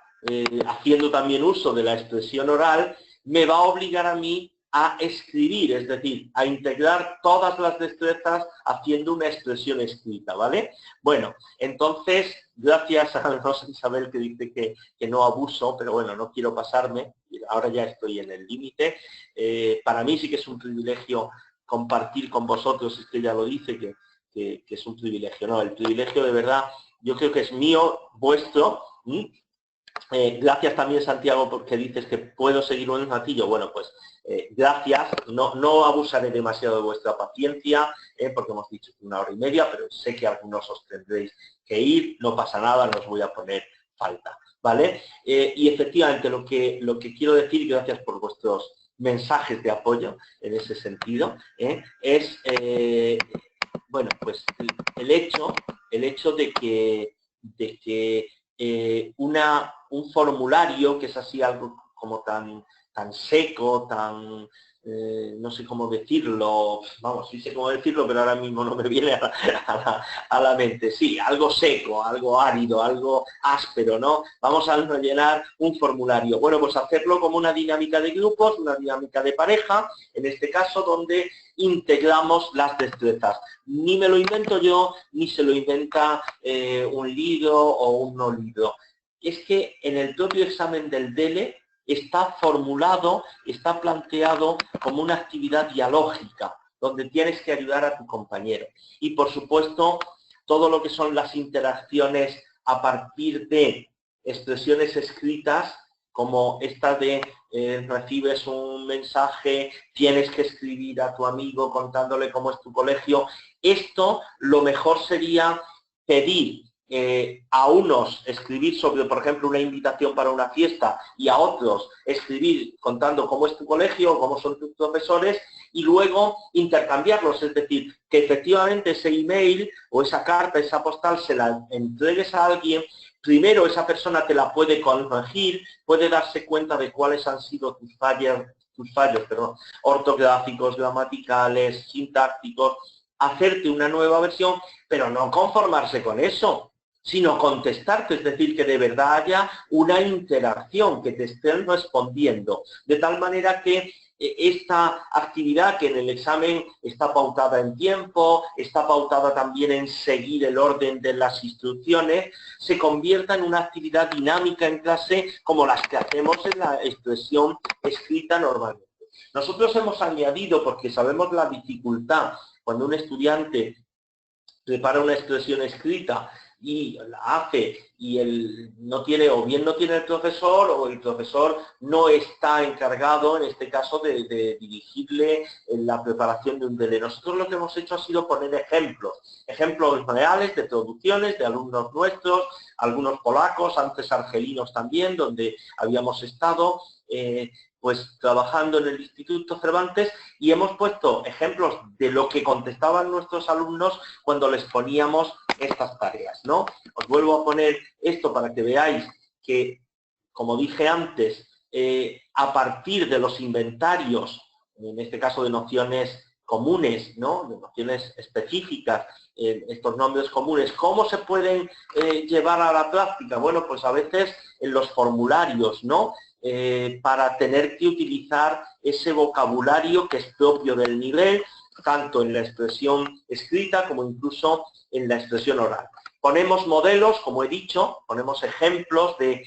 haciendo también uso de la expresión oral, me va a obligar a mí a escribir, es decir, a integrar todas las destrezas haciendo una expresión escrita, ¿vale? Bueno, entonces, gracias a Rosa Isabel que dice que no abuso, pero bueno, no quiero pasarme, ahora ya estoy en el límite. Para mí sí que es un privilegio compartir con vosotros, es que ella lo dice, que es un privilegio, ¿no? El privilegio de verdad, yo creo que es mío, vuestro. Gracias también, Santiago, porque dices que puedo seguir un ratillo. Bueno, pues gracias. No abusaré demasiado de vuestra paciencia, porque hemos dicho 1 hora y media, pero sé que algunos os tendréis que ir. No pasa nada, no os voy a poner falta, ¿vale? Y efectivamente lo que quiero decir, gracias por vuestros mensajes de apoyo en ese sentido, es, bueno, pues el hecho de que un formulario que es así algo como tan seco, tan, no sé cómo decirlo, vamos, sí sé cómo decirlo, pero ahora mismo no me viene a la mente. Sí, algo seco, algo árido, algo áspero, ¿no? Vamos a llenar un formulario. Bueno, pues hacerlo como una dinámica de grupos, una dinámica de pareja, en este caso donde integramos las destrezas. Ni me lo invento yo, ni se lo inventa un libro o un no libro. Es que en el propio examen del DELE está formulado, está planteado como una actividad dialógica, donde tienes que ayudar a tu compañero. Y por supuesto, todo lo que son las interacciones a partir de expresiones escritas, como esta de recibes un mensaje, tienes que escribir a tu amigo contándole cómo es tu colegio. Esto lo mejor sería pedir a unos escribir sobre, por ejemplo, una invitación para una fiesta y a otros escribir contando cómo es tu colegio, cómo son tus profesores y luego intercambiarlos, es decir, que efectivamente ese email o esa carta, esa postal se la entregues a alguien. Primero esa persona te la puede corregir, puede darse cuenta de cuáles han sido tus fallos, ortográficos, gramaticales, sintácticos, hacerte una nueva versión, pero no conformarse con eso, sino contestarte, es decir, que de verdad haya una interacción, que te estén respondiendo, de tal manera que esta actividad que en el examen está pautada en tiempo, está pautada también en seguir el orden de las instrucciones, se convierta en una actividad dinámica en clase como las que hacemos en la expresión escrita normalmente. Nosotros hemos añadido, porque sabemos la dificultad cuando un estudiante prepara una expresión escrita y la hace y no tiene, o bien no tiene el profesor, o el profesor no está encargado, en este caso, de dirigirle en la preparación de un DELE. Nosotros lo que hemos hecho ha sido poner ejemplos reales de traducciones de alumnos nuestros, algunos polacos, antes argelinos también, donde habíamos estado, pues trabajando en el Instituto Cervantes, y hemos puesto ejemplos de lo que contestaban nuestros alumnos cuando les poníamos estas tareas, ¿no? Os vuelvo a poner esto para que veáis que, como dije antes, a partir de los inventarios, en este caso de nociones comunes, ¿no? De nociones específicas, estos nombres comunes, ¿cómo se pueden llevar a la práctica? Bueno, pues a veces en los formularios, ¿no? Para tener que utilizar ese vocabulario que es propio del nivel, tanto en la expresión escrita como incluso en la expresión oral. Ponemos modelos, como he dicho, ponemos ejemplos de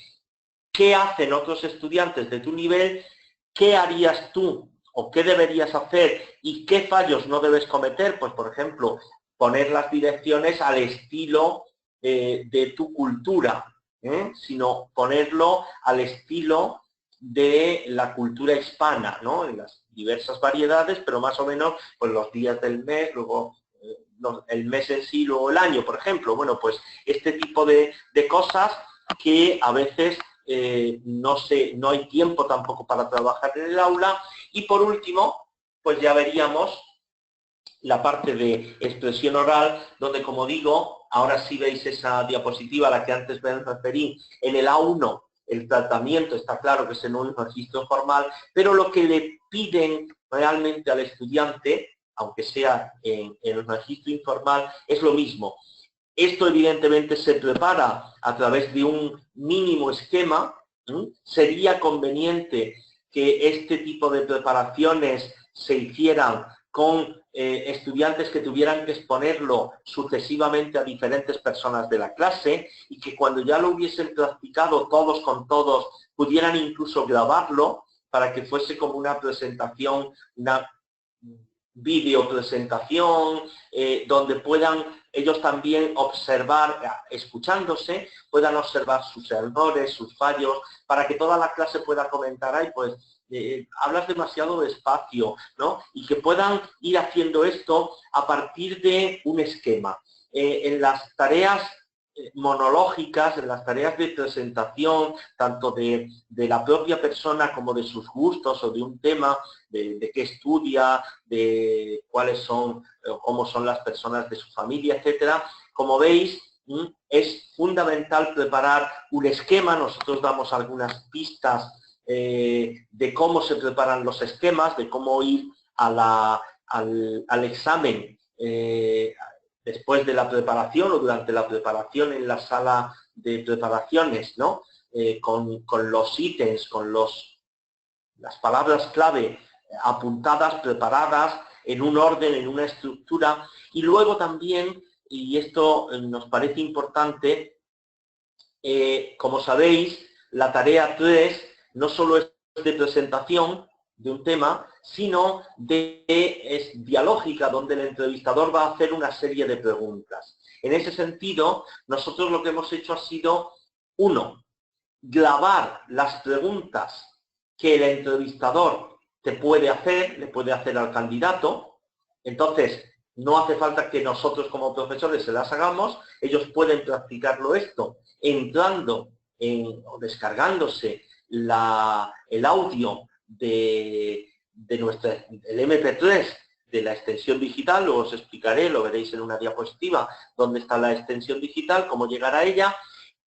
qué hacen otros estudiantes de tu nivel, qué harías tú o qué deberías hacer y qué fallos no debes cometer. Pues, por ejemplo, poner las direcciones al estilo de tu cultura, sino ponerlo al estilo de la cultura hispana, ¿no? En las diversas variedades, pero más o menos pues los días del mes, luego el mes en sí, luego el año, por ejemplo. Bueno, pues este tipo de cosas que a veces no hay tiempo tampoco para trabajar en el aula. Y por último, pues ya veríamos la parte de expresión oral, donde, como digo, ahora sí veis esa diapositiva a la que antes me referí, en el A1 el tratamiento está claro que es en un registro formal, pero lo que le piden realmente al estudiante aunque sea en el registro informal, es lo mismo. Esto evidentemente se prepara a través de un mínimo esquema. Sería conveniente que este tipo de preparaciones se hicieran con estudiantes que tuvieran que exponerlo sucesivamente a diferentes personas de la clase y que cuando ya lo hubiesen practicado todos con todos, pudieran incluso grabarlo para que fuese como una presentación, una videopresentación, donde puedan ellos también observar, escuchándose, puedan observar sus errores, sus fallos, para que toda la clase pueda comentar, ay, pues hablas demasiado despacio, ¿no? Y que puedan ir haciendo esto a partir de un esquema. En las tareas monológicas, en las tareas de presentación, tanto de la propia persona como de sus gustos o de un tema, de qué estudia, de cuáles son, cómo son las personas de su familia, etcétera. Como veis, es fundamental preparar un esquema. Nosotros damos algunas pistas de cómo se preparan los esquemas, de cómo ir a al examen después de la preparación o durante la preparación en la sala de preparaciones, ¿no? Con los ítems, con las palabras clave apuntadas, preparadas, en un orden, en una estructura. Y luego también, y esto nos parece importante, como sabéis, la tarea 3 no solo es de presentación de un tema, sino es dialógica, donde el entrevistador va a hacer una serie de preguntas. En ese sentido, nosotros lo que hemos hecho ha sido, uno, grabar las preguntas que el entrevistador te puede hacer, le puede hacer al candidato. Entonces, no hace falta que nosotros como profesores se las hagamos, ellos pueden practicarlo esto entrando o descargándose el audio el MP3 de la extensión digital. Luego os explicaré, lo veréis en una diapositiva, dónde está la extensión digital, cómo llegar a ella.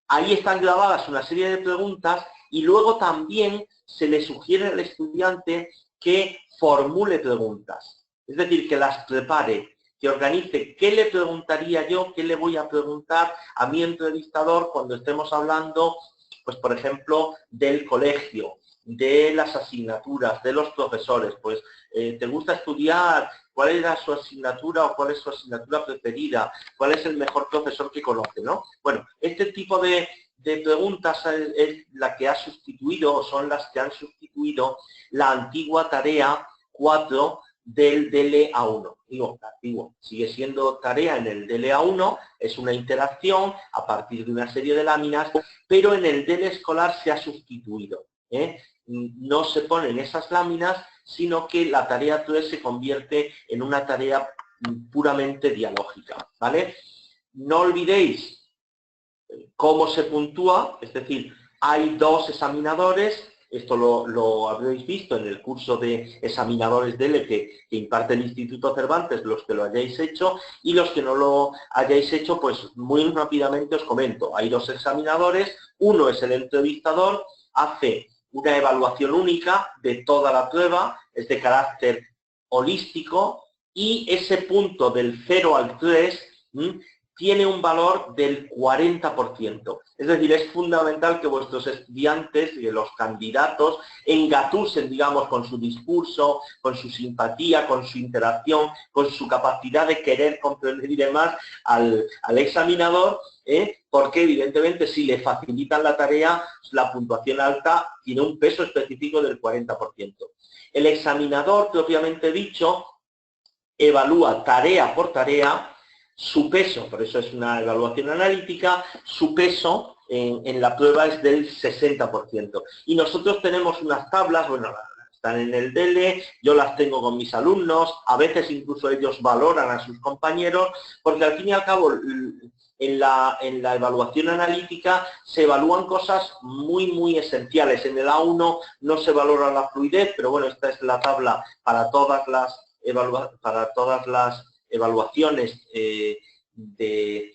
Ahí están grabadas una serie de preguntas y luego también se le sugiere al estudiante que formule preguntas. Es decir, que las prepare, que organice qué le preguntaría yo, qué le voy a preguntar a mi entrevistador cuando estemos hablando, pues por ejemplo, del colegio, de las asignaturas, de los profesores. Pues, ¿te gusta estudiar? ¿Cuál era su asignatura o cuál es su asignatura preferida? ¿Cuál es el mejor profesor que conoce, ¿no? Bueno, este tipo de preguntas es la que ha sustituido, o son las que han sustituido la antigua tarea 4 del DLA1. Digo, antiguo, sigue siendo tarea en el DLA1, es una interacción a partir de una serie de láminas, pero en el DL escolar se ha sustituido. No se ponen esas láminas, sino que la tarea 3 se convierte en una tarea puramente dialógica, ¿vale? No olvidéis cómo se puntúa, es decir, hay dos examinadores. Esto lo habréis visto en el curso de examinadores DL que imparte el Instituto Cervantes, los que lo hayáis hecho, y los que no lo hayáis hecho, pues muy rápidamente os comento. Hay dos examinadores, uno es el entrevistador, hace una evaluación única de toda la prueba, es de carácter holístico, y ese punto del 0 al 3 tiene un valor del 40%. Es decir, es fundamental que vuestros estudiantes y los candidatos engatusen, digamos, con su discurso, con su simpatía, con su interacción, con su capacidad de querer comprender y demás al examinador, porque evidentemente si le facilitan la tarea, la puntuación alta tiene un peso específico del 40%. El examinador, propiamente dicho, evalúa tarea por tarea su peso, por eso es una evaluación analítica, su peso en la prueba es del 60%. Y nosotros tenemos unas tablas, bueno, están en el DL, yo las tengo con mis alumnos, a veces incluso ellos valoran a sus compañeros, porque al fin y al cabo en la evaluación analítica se evalúan cosas muy esenciales. En el A1 no se valora la fluidez, pero bueno, esta es la tabla para todas las evaluaciones de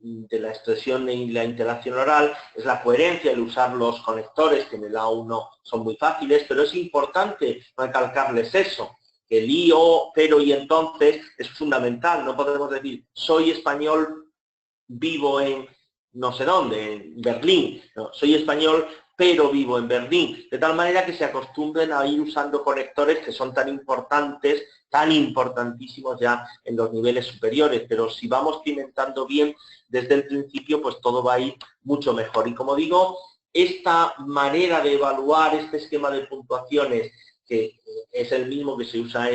la expresión y la interacción oral. Es la coherencia, el usar los conectores, que en el A1 son muy fáciles, pero es importante recalcarles eso, que el i, o, pero y entonces es fundamental. No podemos decir soy español, vivo en no sé dónde, en Berlín. No, soy español, pero vivo en Berlín. De tal manera que se acostumbren a ir usando conectores que son tan importantes, tan importantísimos ya en los niveles superiores. Pero si vamos cimentando bien desde el principio, pues todo va a ir mucho mejor. Y como digo, esta manera de evaluar este esquema de puntuaciones, que es el mismo que se usa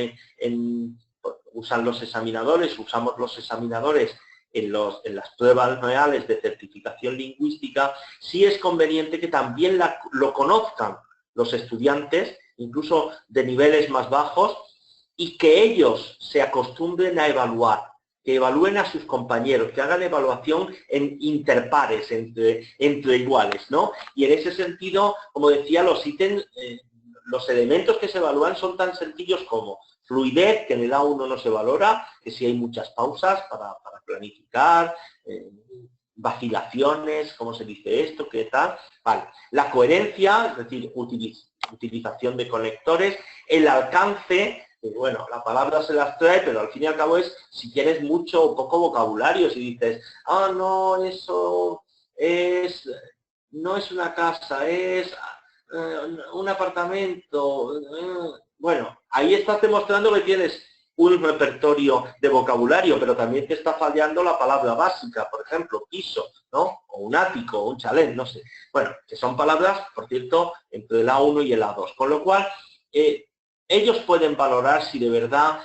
usan los examinadores, usamos los examinadores en las pruebas reales de certificación lingüística, sí es conveniente que también lo conozcan los estudiantes, incluso de niveles más bajos, y que ellos se acostumbren a evaluar, que evalúen a sus compañeros, que hagan evaluación en interpares, entre iguales, ¿no? Y en ese sentido, como decía, los ítems, los elementos que se evalúan son tan sencillos como fluidez, que en el A1 no se valora, que si hay muchas pausas para planificar, vacilaciones, ¿cómo se dice esto? ¿Qué tal? Vale. La coherencia, es decir, utilización de conectores, el alcance, bueno, la palabra se las trae, pero al fin y al cabo es si tienes mucho o poco vocabulario, si dices, ah, no, eso no es una casa, es un apartamento. Bueno, ahí estás demostrando que tienes un repertorio de vocabulario, pero también te está fallando la palabra básica, por ejemplo, piso, ¿no? O un ático, o un chalet, no sé. Bueno, que son palabras, por cierto, entre el A1 y el A2. Con lo cual, ellos pueden valorar si de verdad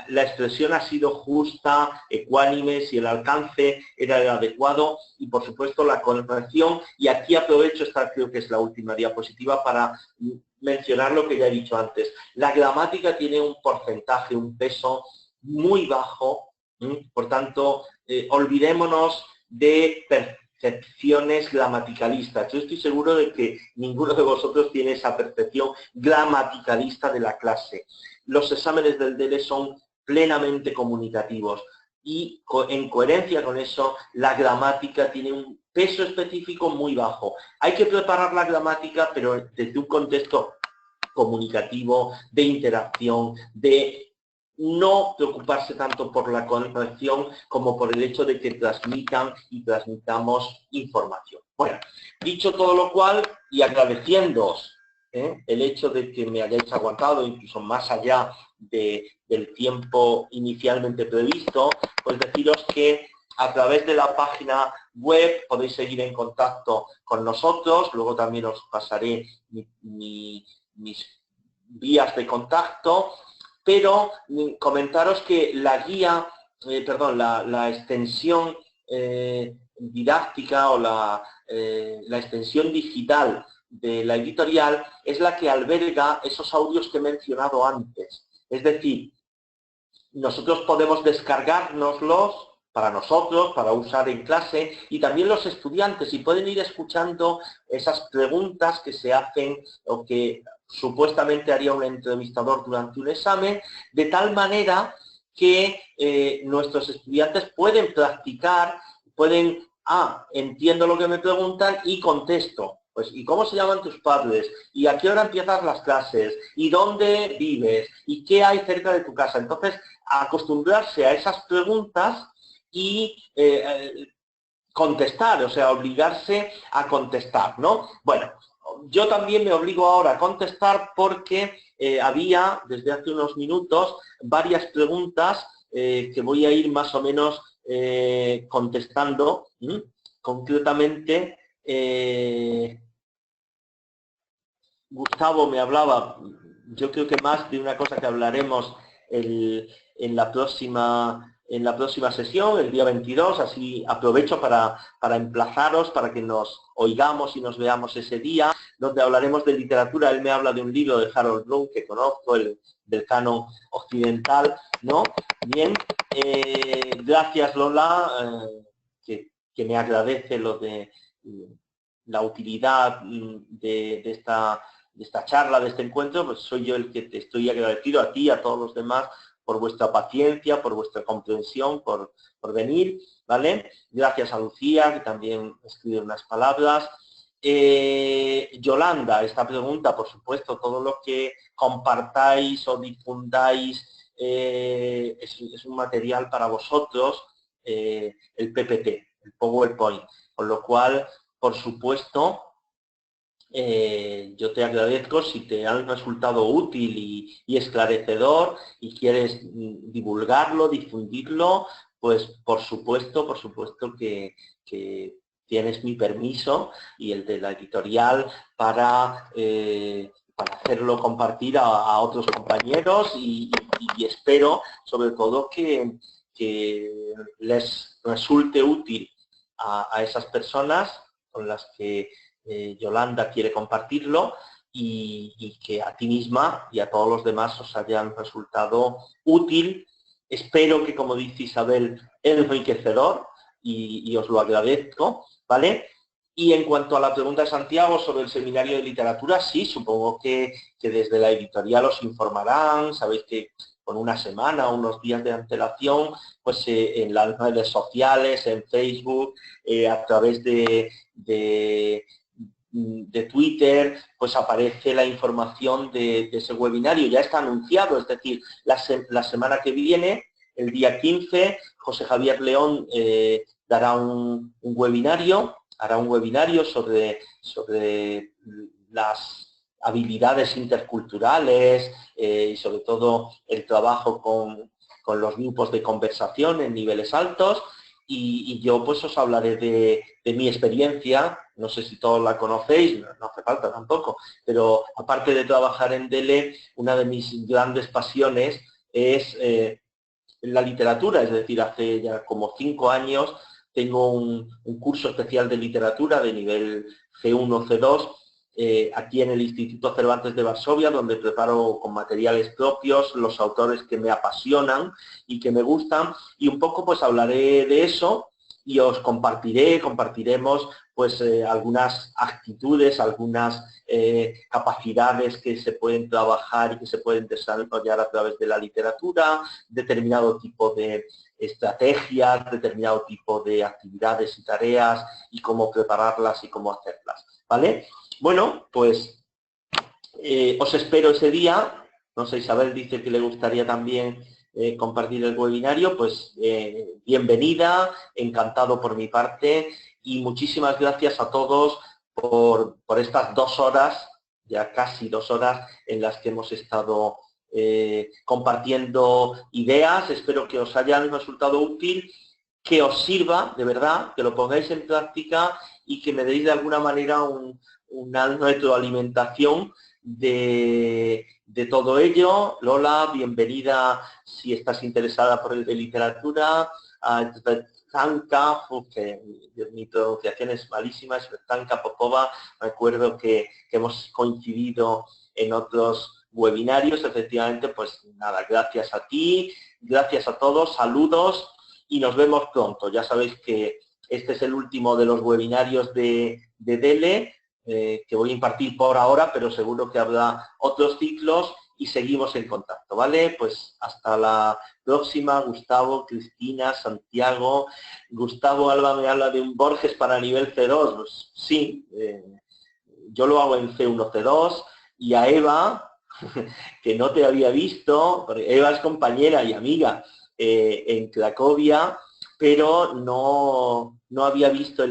la expresión ha sido justa, ecuánime, si el alcance era el adecuado y, por supuesto, la corrección. Y aquí aprovecho, esta creo que es la última diapositiva, para mencionar lo que ya he dicho antes. La gramática tiene un porcentaje, un peso muy bajo, por tanto, olvidémonos de percepciones gramaticalistas. Yo estoy seguro de que ninguno de vosotros tiene esa percepción gramaticalista de la clase. Los exámenes del DELE son plenamente comunicativos y en coherencia con eso, la gramática tiene un peso específico muy bajo. Hay que preparar la gramática, pero desde un contexto comunicativo, de interacción, de no preocuparse tanto por la corrección como por el hecho de que transmitan y transmitamos información. Bueno, dicho todo lo cual y agradeciéndoos el hecho de que me hayáis aguantado incluso más allá del tiempo inicialmente previsto, pues deciros que a través de la página web podéis seguir en contacto con nosotros, luego también os pasaré mis vías de contacto, pero comentaros que la guía, la extensión didáctica o la extensión digital de la editorial es la que alberga esos audios que he mencionado antes. Es decir, nosotros podemos descargárnoslos para nosotros, para usar en clase, y también los estudiantes, y pueden ir escuchando esas preguntas que se hacen o que supuestamente haría un entrevistador durante un examen, de tal manera que nuestros estudiantes pueden practicar, pueden, entiendo lo que me preguntan y contesto. Pues, ¿y cómo se llaman tus padres? ¿Y a qué hora empiezas las clases? ¿Y dónde vives? ¿Y qué hay cerca de tu casa? Entonces, acostumbrarse a esas preguntas y contestar, o sea, obligarse a contestar, ¿no? Bueno, yo también me obligo ahora a contestar porque había, desde hace unos minutos, varias preguntas que voy a ir más o menos contestando. Concretamente, Gustavo me hablaba, yo creo que más de una cosa que hablaremos en la próxima sesión, el día 22, así aprovecho para emplazaros, para que nos oigamos y nos veamos ese día, donde hablaremos de literatura. Él me habla de un libro de Harold Bloom que conozco, del canon occidental, ¿no? Bien, gracias Lola, que me agradece lo de la utilidad de esta charla, de este encuentro. Pues soy yo el que te estoy agradecido a ti, a todos los demás, por vuestra paciencia, por vuestra comprensión, por venir, ¿vale? Gracias a Lucía, que también escribe unas palabras. Yolanda, esta pregunta, por supuesto, todo lo que compartáis o difundáis es un material para vosotros, el PPT, el PowerPoint, con lo cual, por supuesto, yo te agradezco si te ha resultado útil y esclarecedor y quieres divulgarlo, difundirlo, pues por supuesto que tienes mi permiso y el de la editorial para hacerlo compartir a otros compañeros y espero sobre todo que les resulte útil a esas personas con las que Yolanda quiere compartirlo y que a ti misma y a todos los demás os hayan resultado útil. Espero que, como dice Isabel, enriquecedor y os lo agradezco, ¿vale? Y en cuanto a la pregunta de Santiago sobre el seminario de literatura, sí, supongo que desde la editorial os informarán, sabéis que con una semana o unos días de antelación, pues en las redes sociales, en Facebook, a través de Twitter, pues aparece la información de ese webinario. Ya está anunciado, es decir, la semana que viene, el día 15, José Javier León dará un webinario, hará un webinario sobre las habilidades interculturales y sobre todo el trabajo con los grupos de conversación en niveles altos. Y yo pues os hablaré de mi experiencia, no sé si todos la conocéis, no hace falta tampoco, pero aparte de trabajar en DELE, una de mis grandes pasiones es la literatura, es decir, hace ya como 5 años tengo un curso especial de literatura de nivel C1, C2, aquí en el Instituto Cervantes de Varsovia, donde preparo con materiales propios los autores que me apasionan y que me gustan, y un poco pues hablaré de eso y os compartiremos pues algunas actitudes, algunas capacidades que se pueden trabajar y que se pueden desarrollar a través de la literatura, determinado tipo de estrategias, determinado tipo de actividades y tareas y cómo prepararlas y cómo hacerlas, ¿vale? Bueno, pues os espero ese día. No sé, Isabel dice que le gustaría también compartir el webinario, pues bienvenida, encantado por mi parte y muchísimas gracias a todos por estas 2 horas, ya casi 2 horas en las que hemos estado compartiendo ideas. Espero que os hayan resultado útil, que os sirva de verdad, que lo pongáis en práctica y que me deis de alguna manera una retroalimentación de todo ello. Lola, bienvenida si estás interesada por el de literatura. Svetanka, que mi pronunciación es malísima, Svetanka Popova, recuerdo que hemos coincidido en otros webinarios, efectivamente, pues nada, gracias a ti, gracias a todos, saludos y nos vemos pronto. Ya sabéis que este es el último de los webinarios de DELE, que voy a impartir por ahora, pero seguro que habrá otros ciclos y seguimos en contacto, ¿vale? Pues hasta la próxima, Gustavo, Cristina, Santiago. Gustavo Alba me habla de un Borges para nivel C2, pues sí, yo lo hago en C1, C2, y a Eva, que no te había visto, porque Eva es compañera y amiga en Cracovia, pero no había visto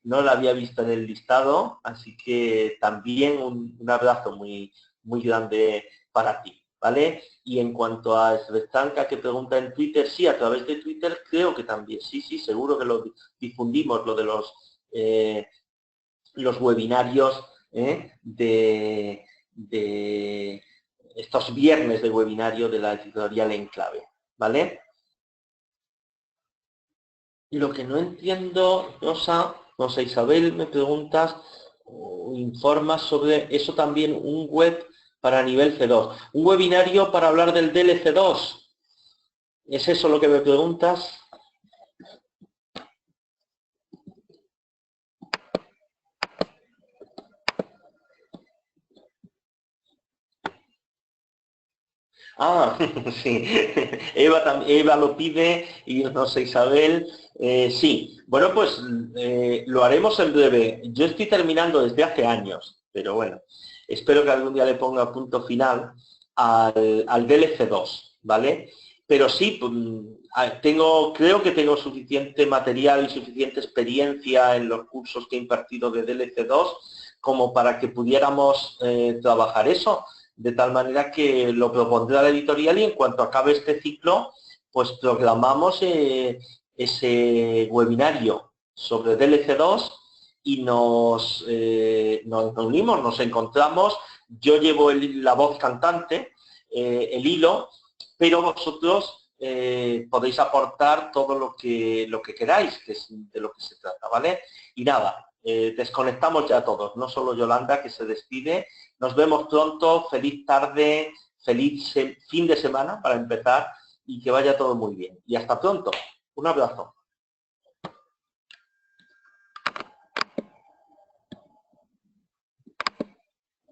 no la había visto en el listado, así que también un abrazo muy, muy grande para ti, ¿vale? Y en cuanto a Svetanka que pregunta en Twitter, sí, a través de Twitter creo que también, sí, seguro que lo difundimos, lo de los webinarios de estos viernes de webinario de la editorial Enclave, ¿vale? Lo que no entiendo, Rosa, no sé, Isabel, me preguntas o informas sobre eso también, un web para nivel C2. Un webinario para hablar del DLC2. ¿Es eso lo que me preguntas? Ah, sí. Eva lo pide y no sé, Isabel. Sí, bueno, pues lo haremos en breve. Yo estoy terminando desde hace años, pero bueno, espero que algún día le ponga punto final al DLC 2, ¿vale? Pero sí, creo que tengo suficiente material y suficiente experiencia en los cursos que he impartido de DLC 2 como para que pudiéramos trabajar eso, de tal manera que lo propondré a la editorial y en cuanto acabe este ciclo, pues proclamamos ese webinario sobre DLC2 y nos reunimos, nos encontramos, yo llevo la voz cantante, el hilo, pero vosotros podéis aportar todo lo que queráis, que es de lo que se trata, ¿vale? Y nada, desconectamos ya todos, no solo Yolanda que se despide. Nos vemos pronto, feliz tarde, feliz fin de semana para empezar y que vaya todo muy bien. Y hasta pronto. Un abrazo.